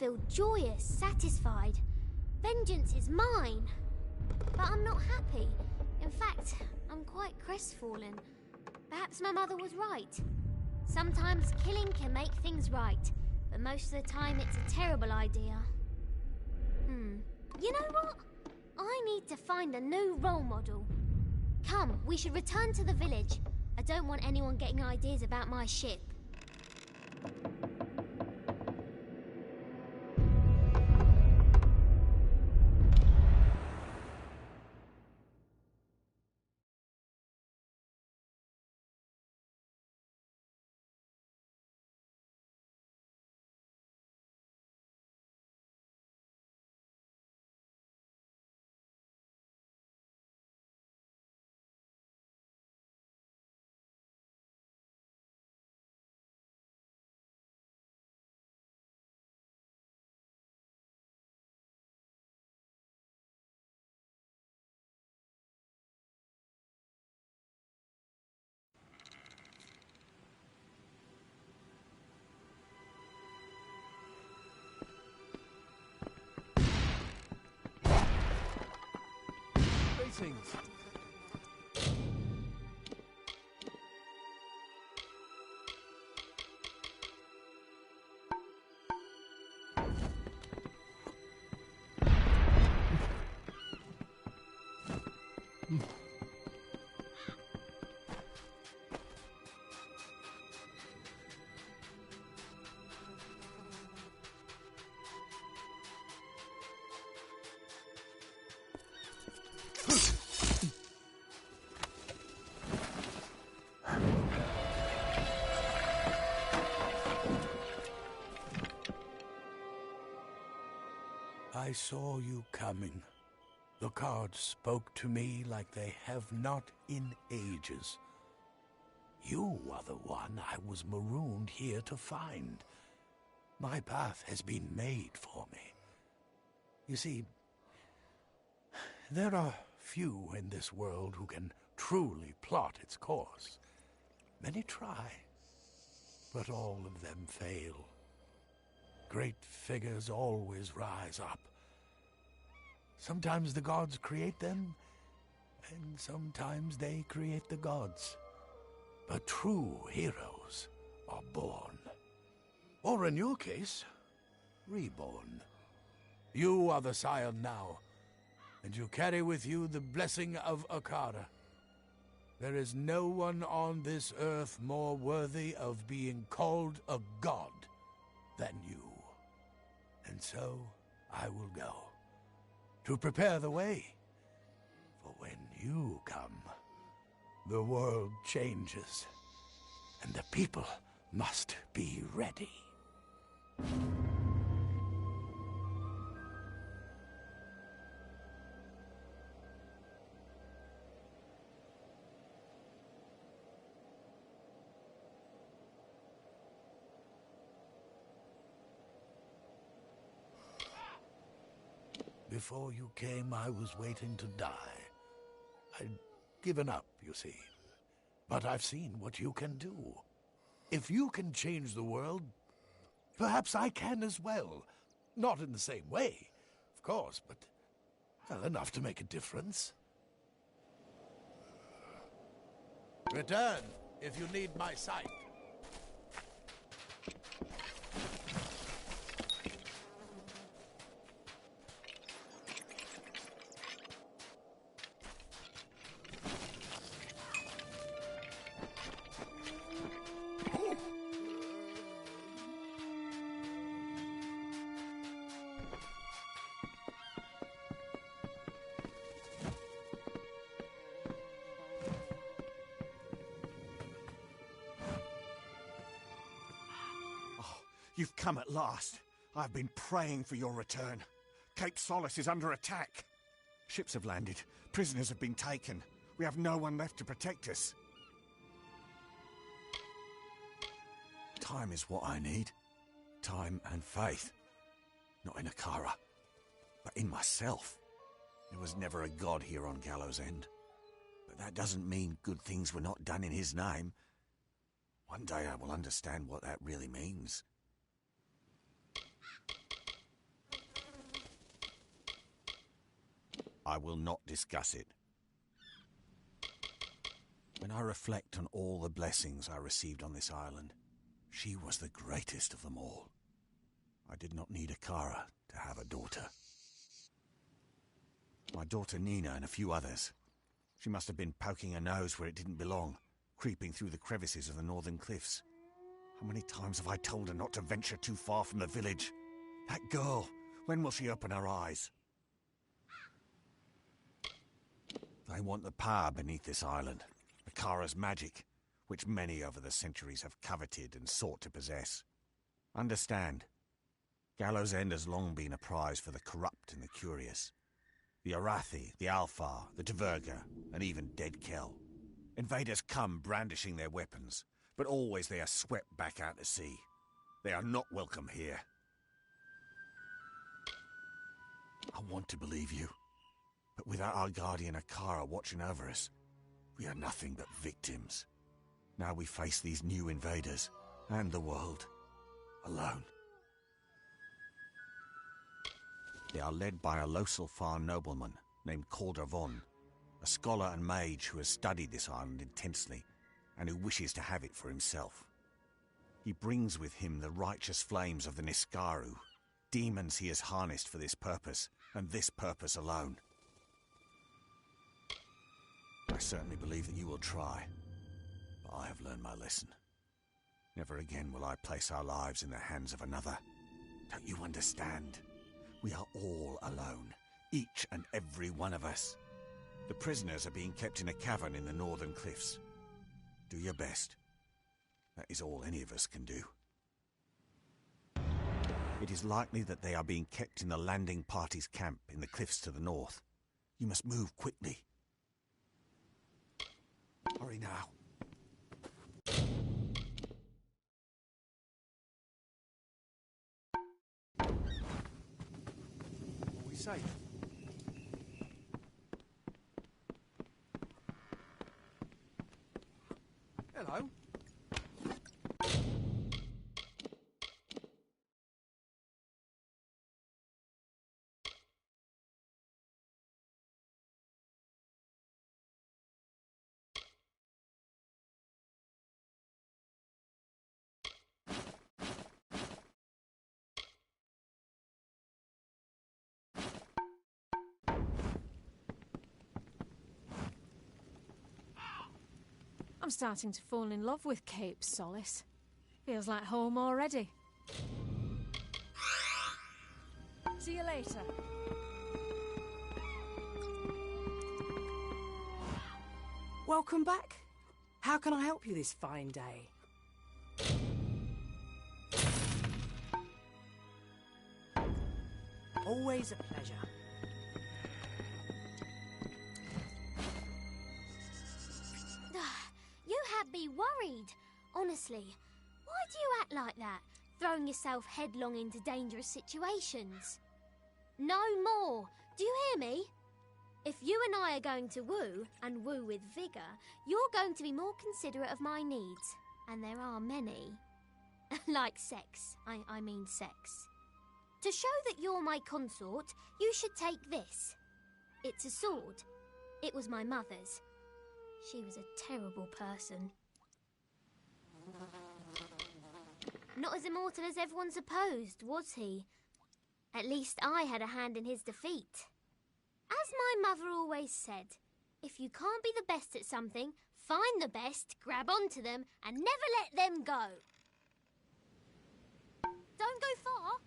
feel joyous, satisfied. Vengeance is mine. But I'm not happy. In fact, I'm quite crestfallen. Perhaps my mother was right. Sometimes killing can make things right, but most of the time it's a terrible idea. You know what? I need to find a new role model. Come, we should return to the village. I don't want anyone getting ideas about my ship. Greetings. I saw you coming. The cards spoke to me like they have not in ages. You are the one I was marooned here to find. My path has been made for me. You see, there are few in this world who can truly plot its course. Many try, but all of them fail. Great figures always rise up. Sometimes the gods create them, and sometimes they create the gods. But true heroes are born. Or in your case, reborn. You are the scion now, and you carry with you the blessing of Akara. There is no one on this earth more worthy of being called a god than you. And so I will go, to prepare the way. For when you come, the world changes, and the people must be ready. Before you came, I was waiting to die. I'd given up, you see. But I've seen what you can do. If you can change the world, perhaps I can as well. Not in the same way, of course, but well, enough to make a difference. Return if you need my sight. You've come at last. I've been praying for your return. Cape Solace is under attack. Ships have landed. Prisoners have been taken. We have no one left to protect us. Time is what I need. Time and faith. Not in Akara, but in myself. There was never a god here on Gallows End. But that doesn't mean good things were not done in his name. One day I will understand what that really means. I will not discuss it. When I reflect on all the blessings I received on this island, she was the greatest of them all. I did not need a Kara to have a daughter. My daughter Nina and a few others. She must have been poking her nose where it didn't belong, creeping through the crevices of the northern cliffs. How many times have I told her not to venture too far from the village? That girl, when will she open her eyes? They want the power beneath this island, the Kara's magic, which many over the centuries have coveted and sought to possess. Understand, Gallows End has long been a prize for the corrupt and the curious. The Arathi, the Alfar, the Dverga, and even Dead Kel. Invaders come brandishing their weapons, but always they are swept back out to sea. They are not welcome here. I want to believe you, but without our guardian Akara watching over us, we are nothing but victims. Now we face these new invaders, and the world, alone. They are led by a Loselfar nobleman named Calder Von, a scholar and mage who has studied this island intensely, and who wishes to have it for himself. He brings with him the righteous flames of the Niskaru, demons he has harnessed for this purpose, and this purpose alone. I certainly believe that you will try, but I have learned my lesson. Never again will I place our lives in the hands of another. Don't you understand? We are all alone, each and every one of us. The prisoners are being kept in a cavern in the northern cliffs. Do your best. That is all any of us can do. It is likely that they are being kept in the landing party's camp in the cliffs to the north. You must move quickly. Hurry now. Are we safe? Hello. I'm starting to fall in love with Cape Solace. Feels like home already. See you later. Welcome back. How can I help you this fine day? Always a pleasure. You had me worried. Honestly, why do you act like that, throwing yourself headlong into dangerous situations? No more. Do you hear me? If you and I are going to woo, and woo with vigour, you're going to be more considerate of my needs. And there are many. Like sex. I mean sex. To show that you're my consort, you should take this. It's a sword. It was my mother's. She was a terrible person. Not as immortal as everyone supposed, was he? At least I had a hand in his defeat. As my mother always said, if you can't be the best at something, find the best, grab onto them, and never let them go. Don't go far.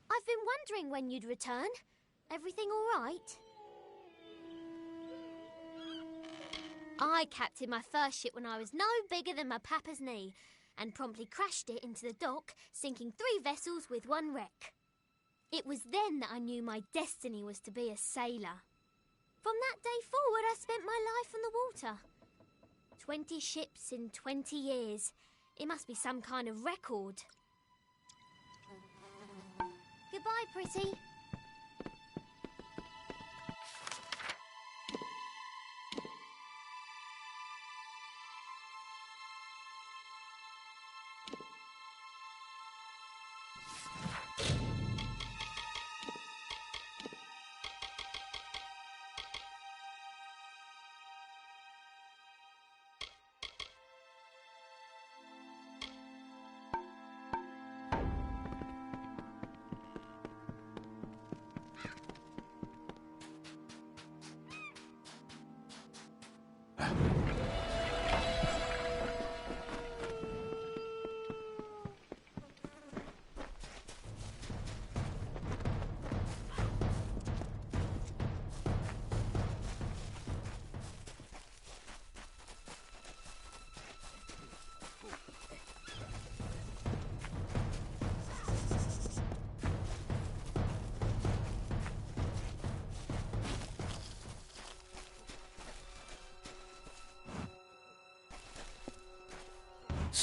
I've been wondering when you'd return. Everything all right? I captained my first ship when I was no bigger than my papa's knee and promptly crashed it into the dock, sinking 3 vessels with 1 wreck. It was then that I knew my destiny was to be a sailor. From that day forward, I spent my life on the water. 20 ships in 20 years. It must be some kind of record. Goodbye, pretty.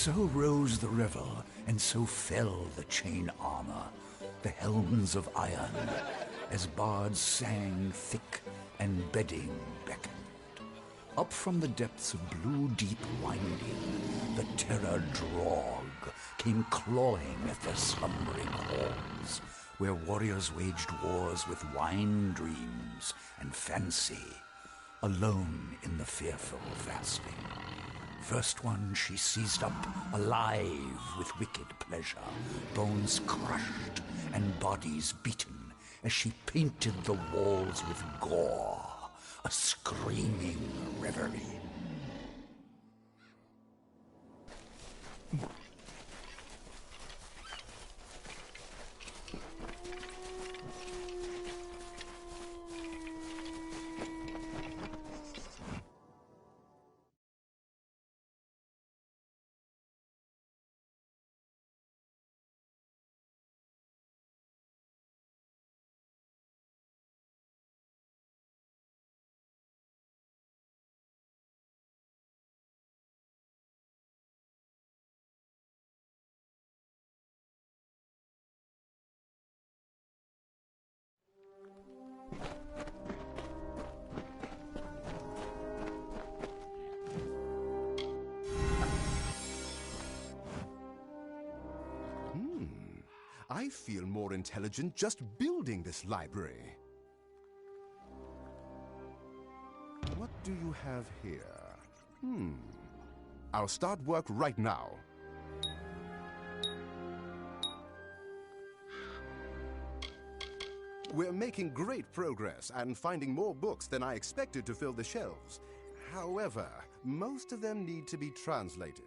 So rose the river, and so fell the chain armor, the helms of iron, as bards sang thick and bedding beckoned. Up from the depths of blue deep winding, the terror drog came clawing at their slumbering halls, where warriors waged wars with wine dreams and fancy, alone in the fearful fasting. First one she seized up, alive with wicked pleasure, bones crushed and bodies beaten, as she painted the walls with gore, a screaming reverie. I feel more intelligent just building this library. What do you have here? I'll start work right now. We're making great progress and finding more books than I expected to fill the shelves. However, most of them need to be translated.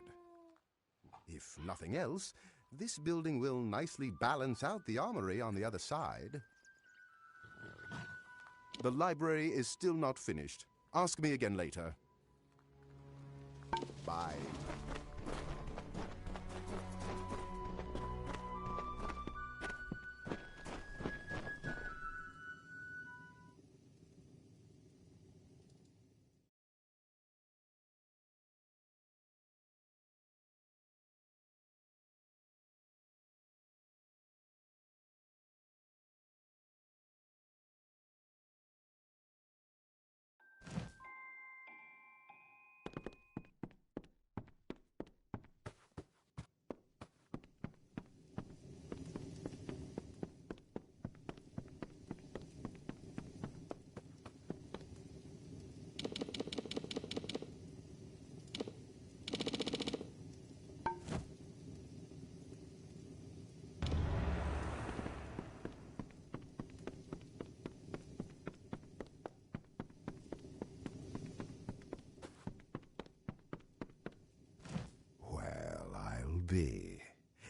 If nothing else, this building will nicely balance out the armory on the other side. The library is still not finished. Ask me again later. Bye.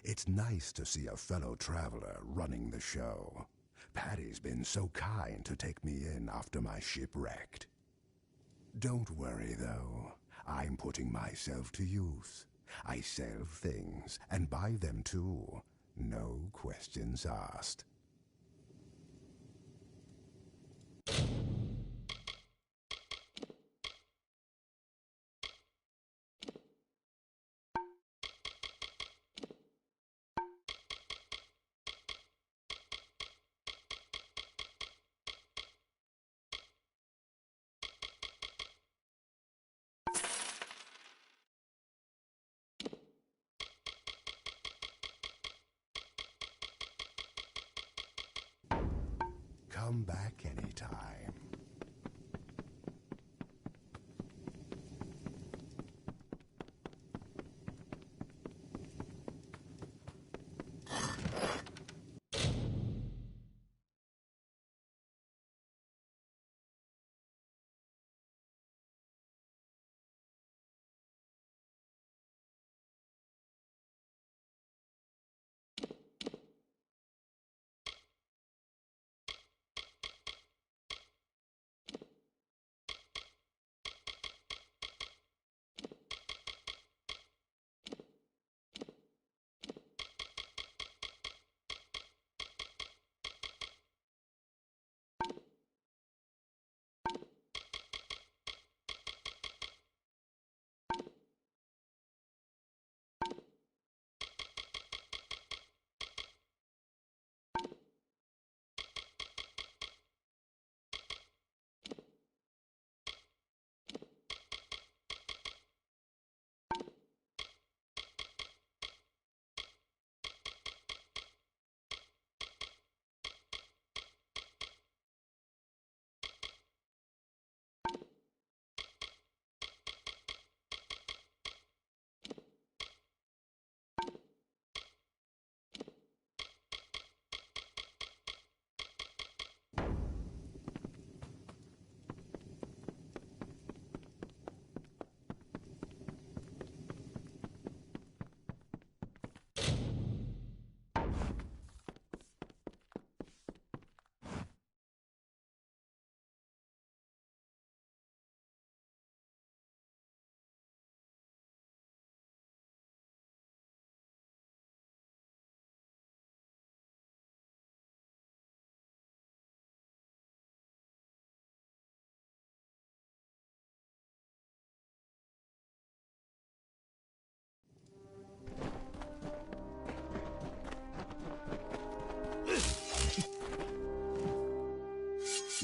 It's nice to see a fellow traveler running the show. Patty's been so kind to take me in after my ship wrecked. Don't worry, though. I'm putting myself to use. I sell things, and buy them too. No questions asked. Come back anytime.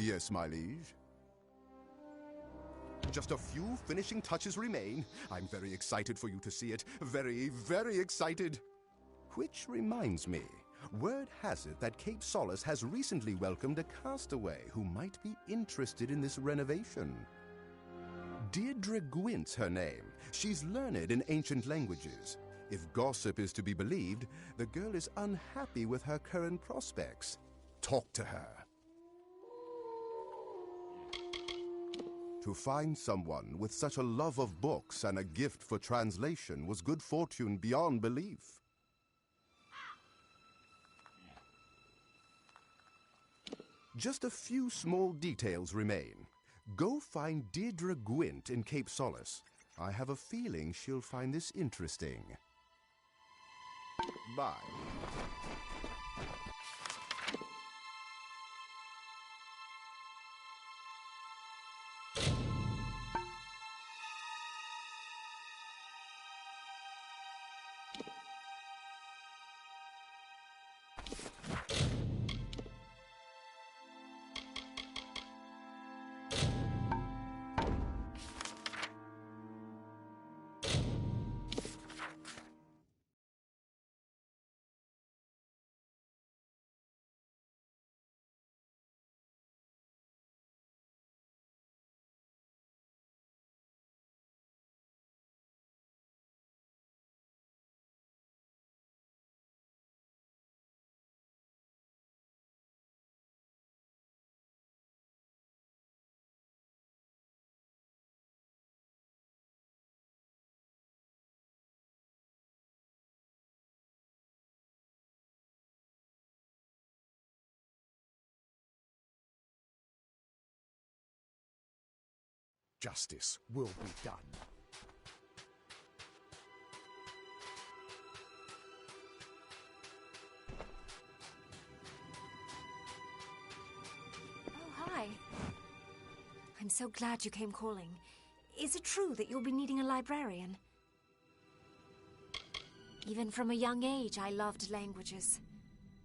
Yes, my liege. Just a few finishing touches remain. I'm very excited for you to see it. Very, very excited. Which reminds me, word has it that Cape Solace has recently welcomed a castaway who might be interested in this renovation. Deirdre Gwyn's her name. She's learned in ancient languages. If gossip is to be believed, the girl is unhappy with her current prospects. Talk to her. To find someone with such a love of books and a gift for translation was good fortune beyond belief. Just a few small details remain. Go find Deirdre Gwyn in Cape Solace. I have a feeling she'll find this interesting. Bye. Justice will be done. Oh, hi. I'm so glad you came calling. Is it true that you'll be needing a librarian? Even from a young age, I loved languages.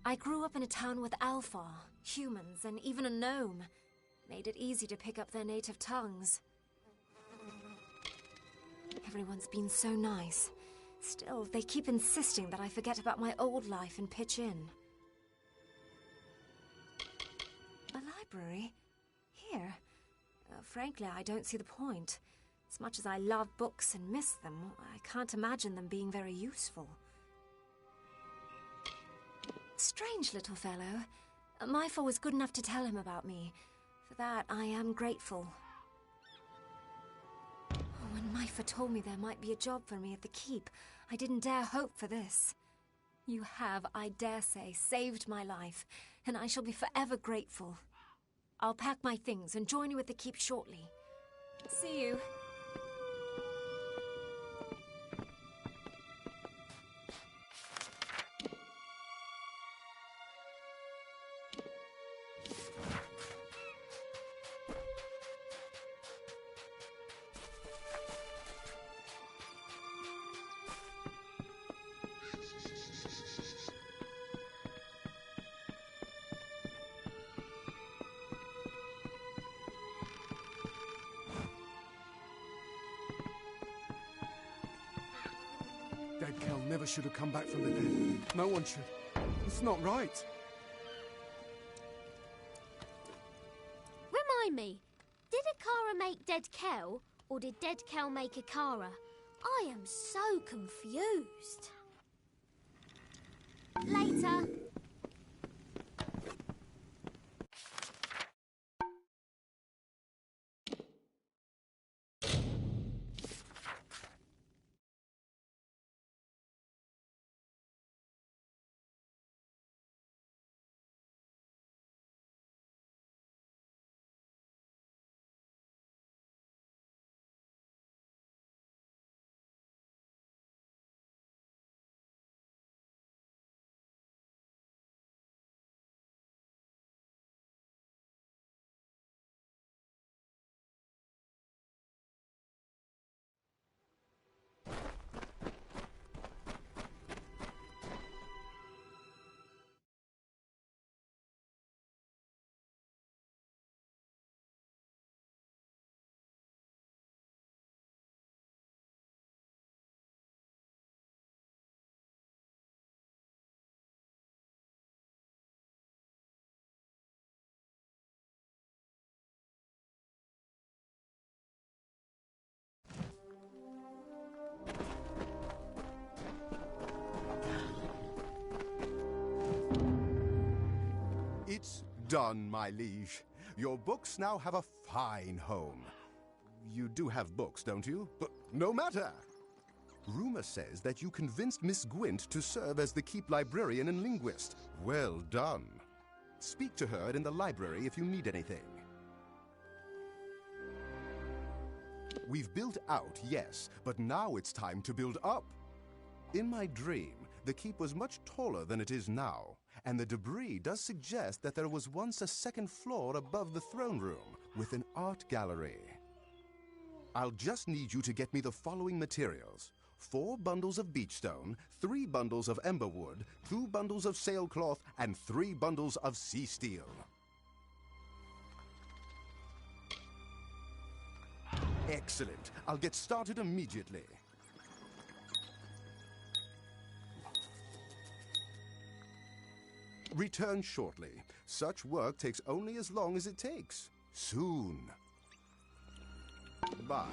I grew up in a town with Alfar, humans, and even a gnome. Made it easy to pick up their native tongues. Everyone's been so nice. Still, they keep insisting that I forget about my old life and pitch in. A library? Here? Frankly, I don't see the point. As much as I love books and miss them, I can't imagine them being very useful. Strange little fellow. Myfa was good enough to tell him about me. For that, I am grateful. When Myfa told me there might be a job for me at the keep, I didn't dare hope for this. You have, I dare say, saved my life, and I shall be forever grateful. I'll pack my things and join you at the keep shortly. See you. Dead Kel never should have come back from the dead. No one should. It's not right. Remind me, did Akara make Dead Kel, or did Dead Kel make Akara? I am so confused. Later. It's done, my liege. Your books now have a fine home. You do have books, don't you? But no matter. Rumor says that you convinced Miss Gwent to serve as the keep librarian and linguist. Well done. Speak to her in the library if you need anything. We've built out, yes, but now it's time to build up. In my dream, the keep was much taller than it is now, and the debris does suggest that there was once a second floor above the throne room with an art gallery. I'll just need you to get me the following materials: 4 bundles of beachstone, 3 bundles of emberwood, 2 bundles of sailcloth, and 3 bundles of sea steel. Excellent. I'll get started immediately. Return shortly. Such work takes only as long as it takes. Soon. Bye.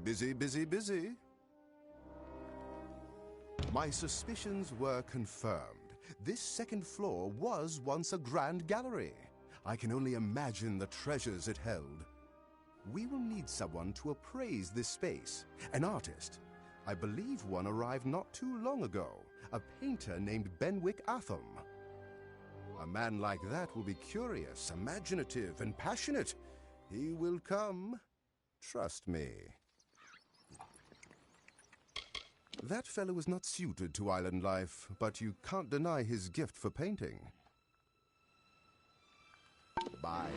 Busy, busy, busy. My suspicions were confirmed. This second floor was once a grand gallery. I can only imagine the treasures it held. We will need someone to appraise this space. An artist. I believe one arrived not too long ago. A painter named Benwick Atham. A man like that will be curious, imaginative, and passionate. He will come. Trust me. That fellow is not suited to island life, but you can't deny his gift for painting. Bye.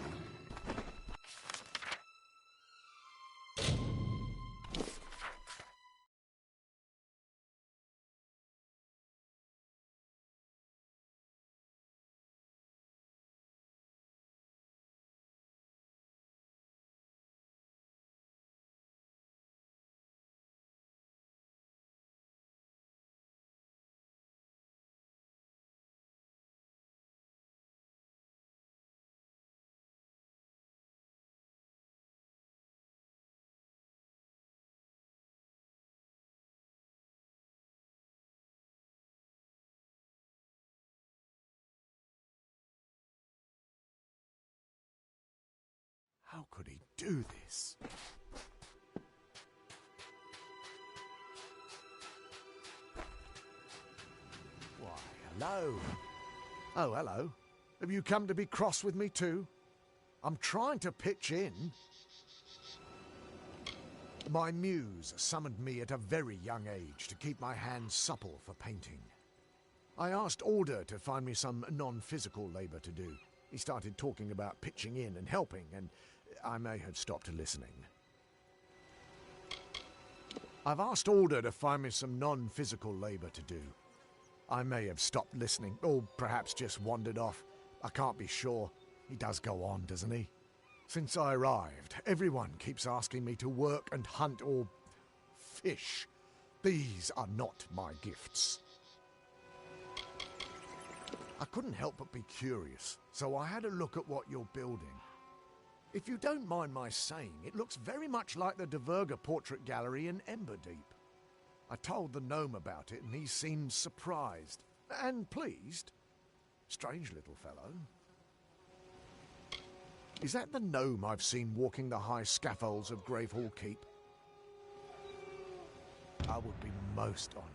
How could he do this? Why, hello. Oh, hello. Have you come to be cross with me too? I'm trying to pitch in. My muse summoned me at a very young age to keep my hands supple for painting. I asked Alder to find me some non-physical labour to do. He started talking about pitching in and helping, and I may have stopped listening. I've asked Alder to find me some non-physical labour to do. I may have stopped listening, or perhaps just wandered off. I can't be sure. He does go on, doesn't he? Since I arrived, everyone keeps asking me to work and hunt or fish. These are not my gifts. I couldn't help but be curious, so I had a look at what you're building. If you don't mind my saying, it looks very much like the Diverger Portrait Gallery in Emberdeep. I told the gnome about it and he seemed surprised. And pleased. Strange little fellow. Is that the gnome I've seen walking the high scaffolds of Gravehall Keep? I would be most honoured.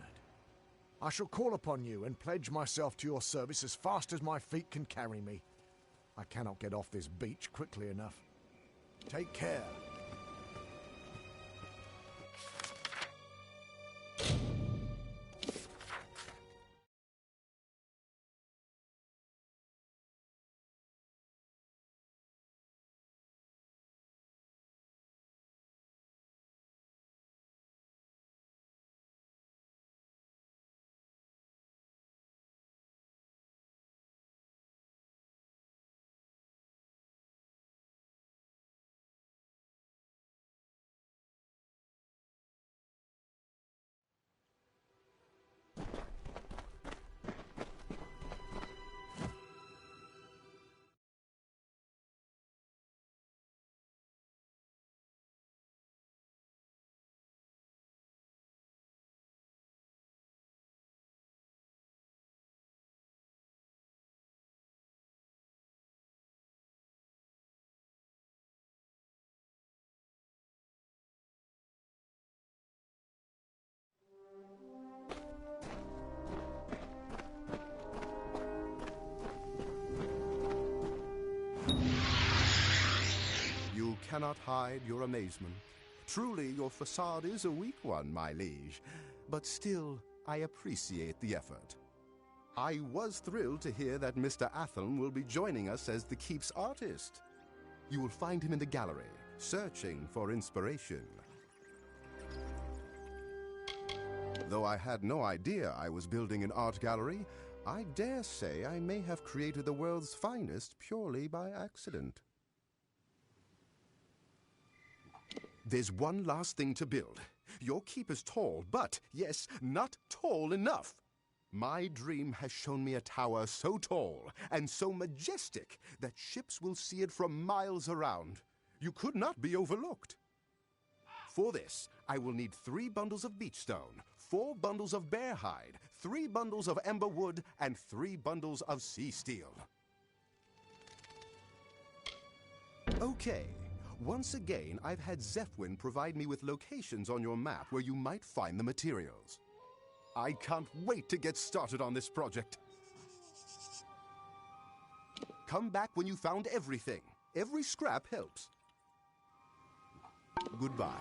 I shall call upon you and pledge myself to your service as fast as my feet can carry me. I cannot get off this beach quickly enough. Take care. You cannot hide your amazement. Truly, your facade is a weak one, my liege. But still, I appreciate the effort. I was thrilled to hear that Mr. Athelm will be joining us as the Keep's artist. You will find him in the gallery, searching for inspiration. Though I had no idea I was building an art gallery, I dare say I may have created the world's finest purely by accident. There's one last thing to build. Your keep is tall, but, yes, not tall enough. My dream has shown me a tower so tall and so majestic that ships will see it from miles around. You could not be overlooked. For this, I will need 3 bundles of beech stone, 4 bundles of bear hide, 3 bundles of ember wood, and 3 bundles of sea steel. Okay. Once again, I've had Zephwin provide me with locations on your map where you might find the materials. I can't wait to get started on this project. Come back when you found everything. Every scrap helps. Goodbye.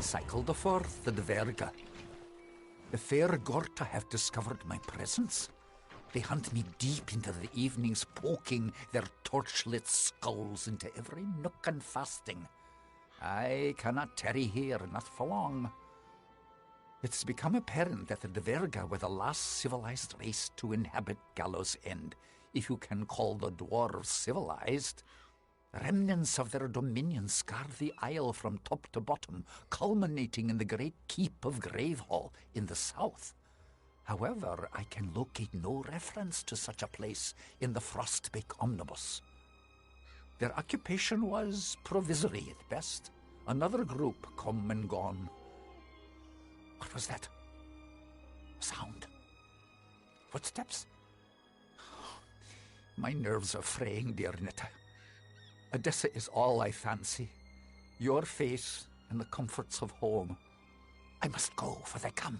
cycled forth the Dverga. The fair Gorta have discovered my presence. They hunt me deep into the evenings, poking their torchlit skulls into every nook and fasting. I cannot tarry here, not for long. It's become apparent that the Dverga were the last civilized race to inhabit Gallows End, if you can call the dwarves civilized. Remnants of their dominion scar the isle from top to bottom, culminating in the great keep of Gravehall in the south. However, I can locate no reference to such a place in the Frostbake Omnibus. Their occupation was provisory at best. Another group come and gone. What was that? Sound. Footsteps? My nerves are fraying, dear Netta. Odessa is all I fancy. Your face and the comforts of home. I must go, for they come.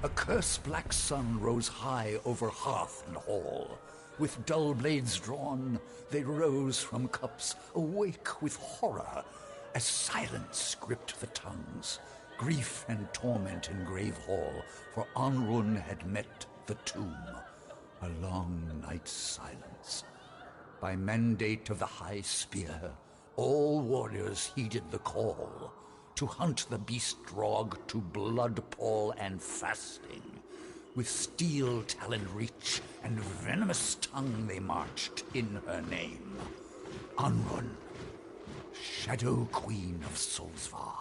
A curse black sun rose high over hearth and hall. With dull blades drawn, they rose from cups, awake with horror, as silence gripped the tongues. Grief and torment in Grave Hall, for Anrun had met the tomb. A long night's silence. By mandate of the High Spear, all warriors heeded the call. To hunt the beast drog to blood pall and fasting. With steel-taloned reach and venomous tongue they marched in her name. Anrun, Shadow Queen of Solsvar.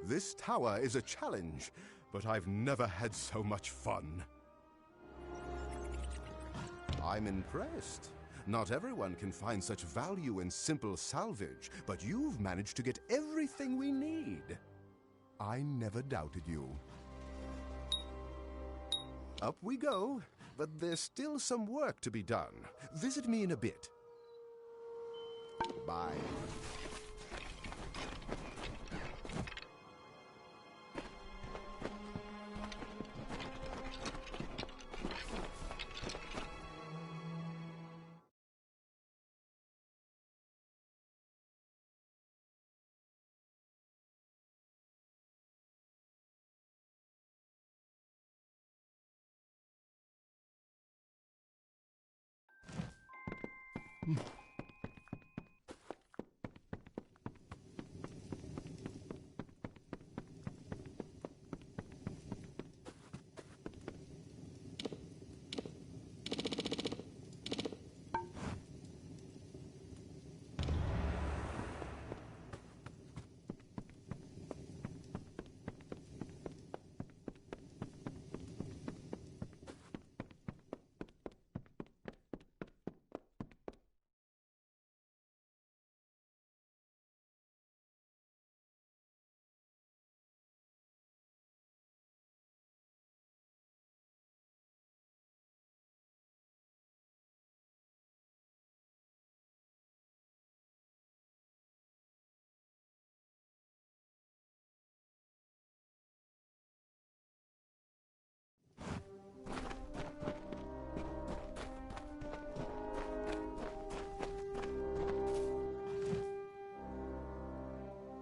This tower is a challenge, but I've never had so much fun. I'm impressed. Not everyone can find such value in simple salvage, but you've managed to get everything we need. I never doubted you. Up we go, but there's still some work to be done. Visit me in a bit. Bye.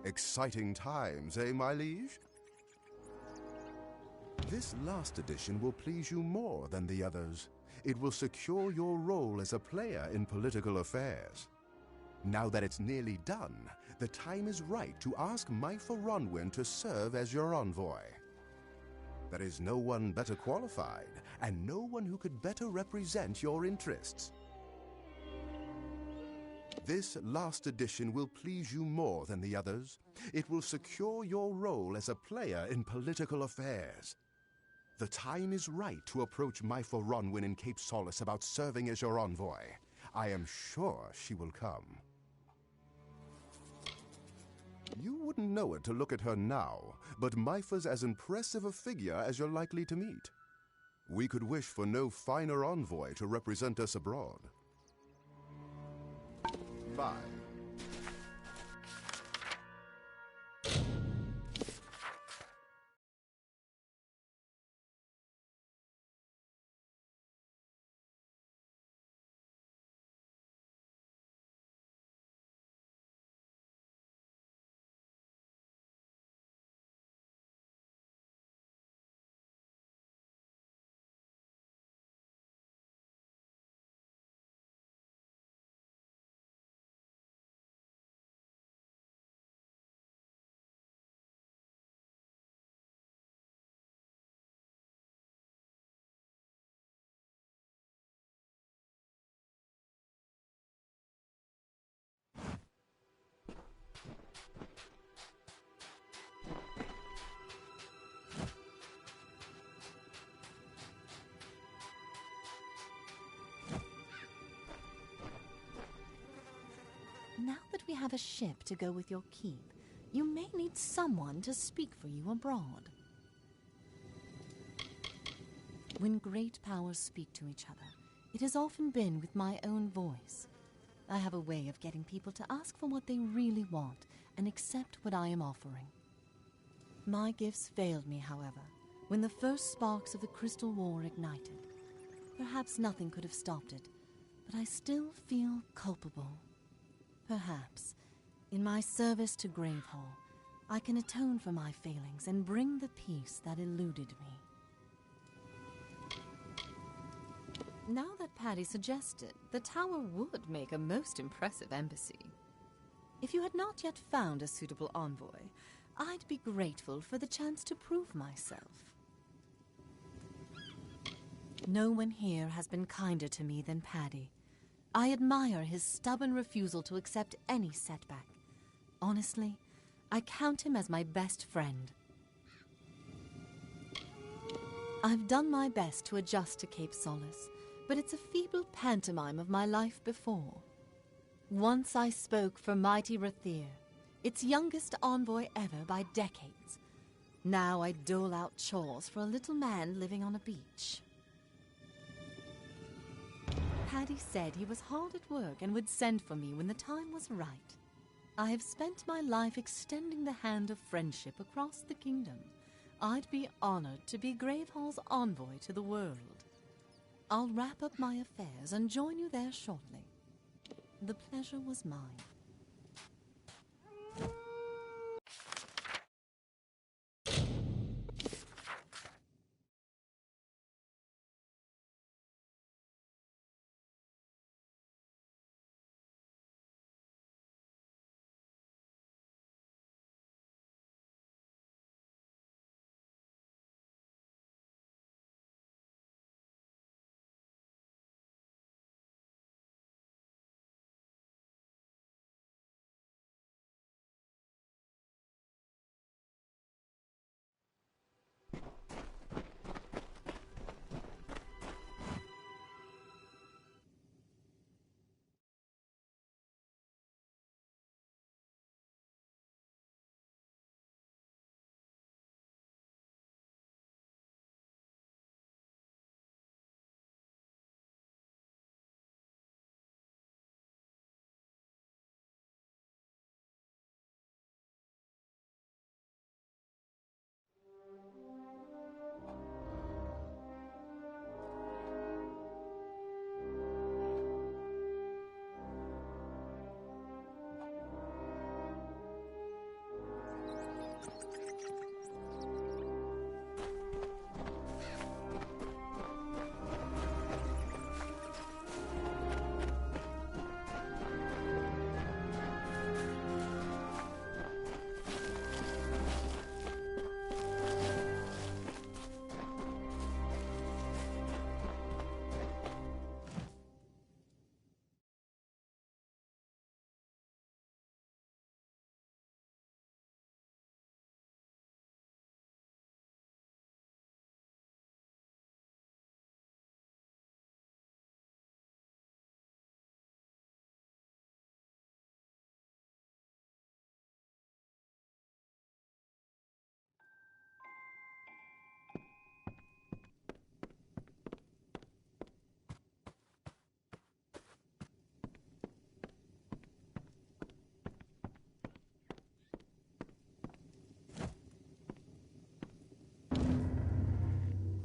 Exciting times, eh, my liege? This last edition will please you more than the others. It will secure your role as a player in political affairs. Now that it's nearly done, the time is right to ask Myfa Ronwyn to serve as your envoy. There is no one better qualified, and no one who could better represent your interests. This last edition will please you more than the others. It will secure your role as a player in political affairs. The time is right to approach Myfa Ronwyn in Cape Solace about serving as your envoy. I am sure she will come. You wouldn't know it to look at her now, but Myfa's as impressive a figure as you're likely to meet. We could wish for no finer envoy to represent us abroad. Bye. now that we have a ship to go with your keep, you may need someone to speak for you abroad. When great powers speak to each other, it has often been with my own voice. I have a way of getting people to ask for what they really want and accept what I am offering. My gifts failed me, however, when the first sparks of the Crystal War ignited. Perhaps nothing could have stopped it, but I still feel culpable. Perhaps, in my service to Gravehall, I can atone for my failings and bring the peace that eluded me. Now that Paddy suggested, the tower would make a most impressive embassy. If you had not yet found a suitable envoy, I'd be grateful for the chance to prove myself. No one here has been kinder to me than Paddy. I admire his stubborn refusal to accept any setback. Honestly, I count him as my best friend. I've done my best to adjust to Cape Solace, but it's a feeble pantomime of my life before. Once I spoke for mighty Rathir, its youngest envoy ever by decades. Now I dole out chores for a little man living on a beach. Paddy said he was hard at work and would send for me when the time was right. I have spent my life extending the hand of friendship across the kingdom. I'd be honored to be Gravehall's envoy to the world. I'll wrap up my affairs and join you there shortly. The pleasure was mine.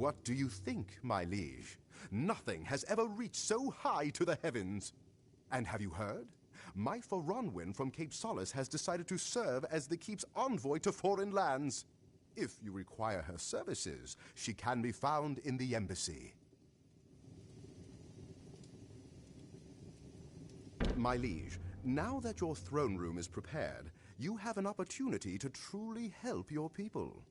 What do you think, my liege? Nothing has ever reached so high to the heavens. And have you heard? My Foronwyn from Cape Solace has decided to serve as the keep's envoy to foreign lands. If you require her services, she can be found in the embassy. My liege, now that your throne room is prepared, you have an opportunity to truly help your people.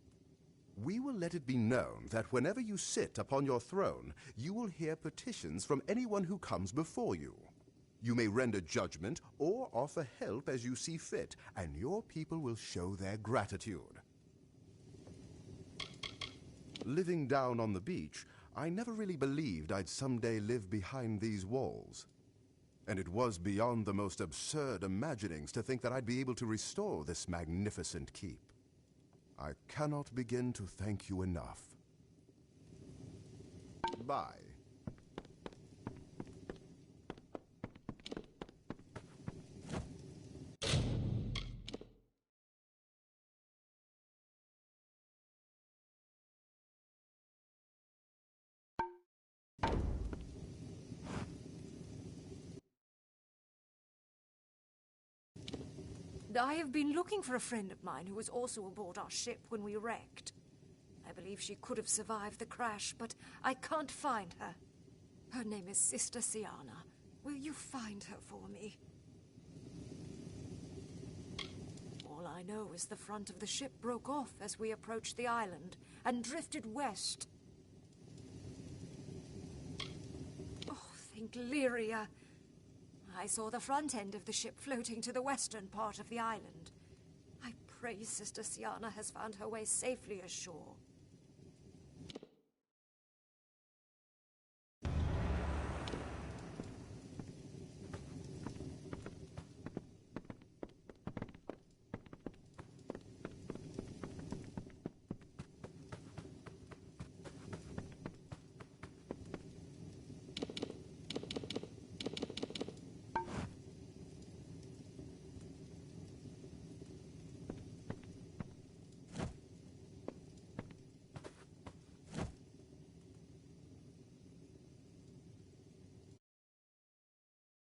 We will let it be known that whenever you sit upon your throne, you will hear petitions from anyone who comes before you. You may render judgment or offer help as you see fit, and your people will show their gratitude. Living down on the beach, I never really believed I'd someday live behind these walls. And it was beyond the most absurd imaginings to think that I'd be able to restore this magnificent keep. I cannot begin to thank you enough. Bye. I have been looking for a friend of mine who was also aboard our ship when we wrecked. I believe she could have survived the crash, but I can't find her. Her name is Sister Siana. Will you find her for me? All I know is the front of the ship broke off as we approached the island and drifted west. Oh, think Lyria. I saw the front end of the ship floating to the western part of the island. I pray Sister Siana has found her way safely ashore.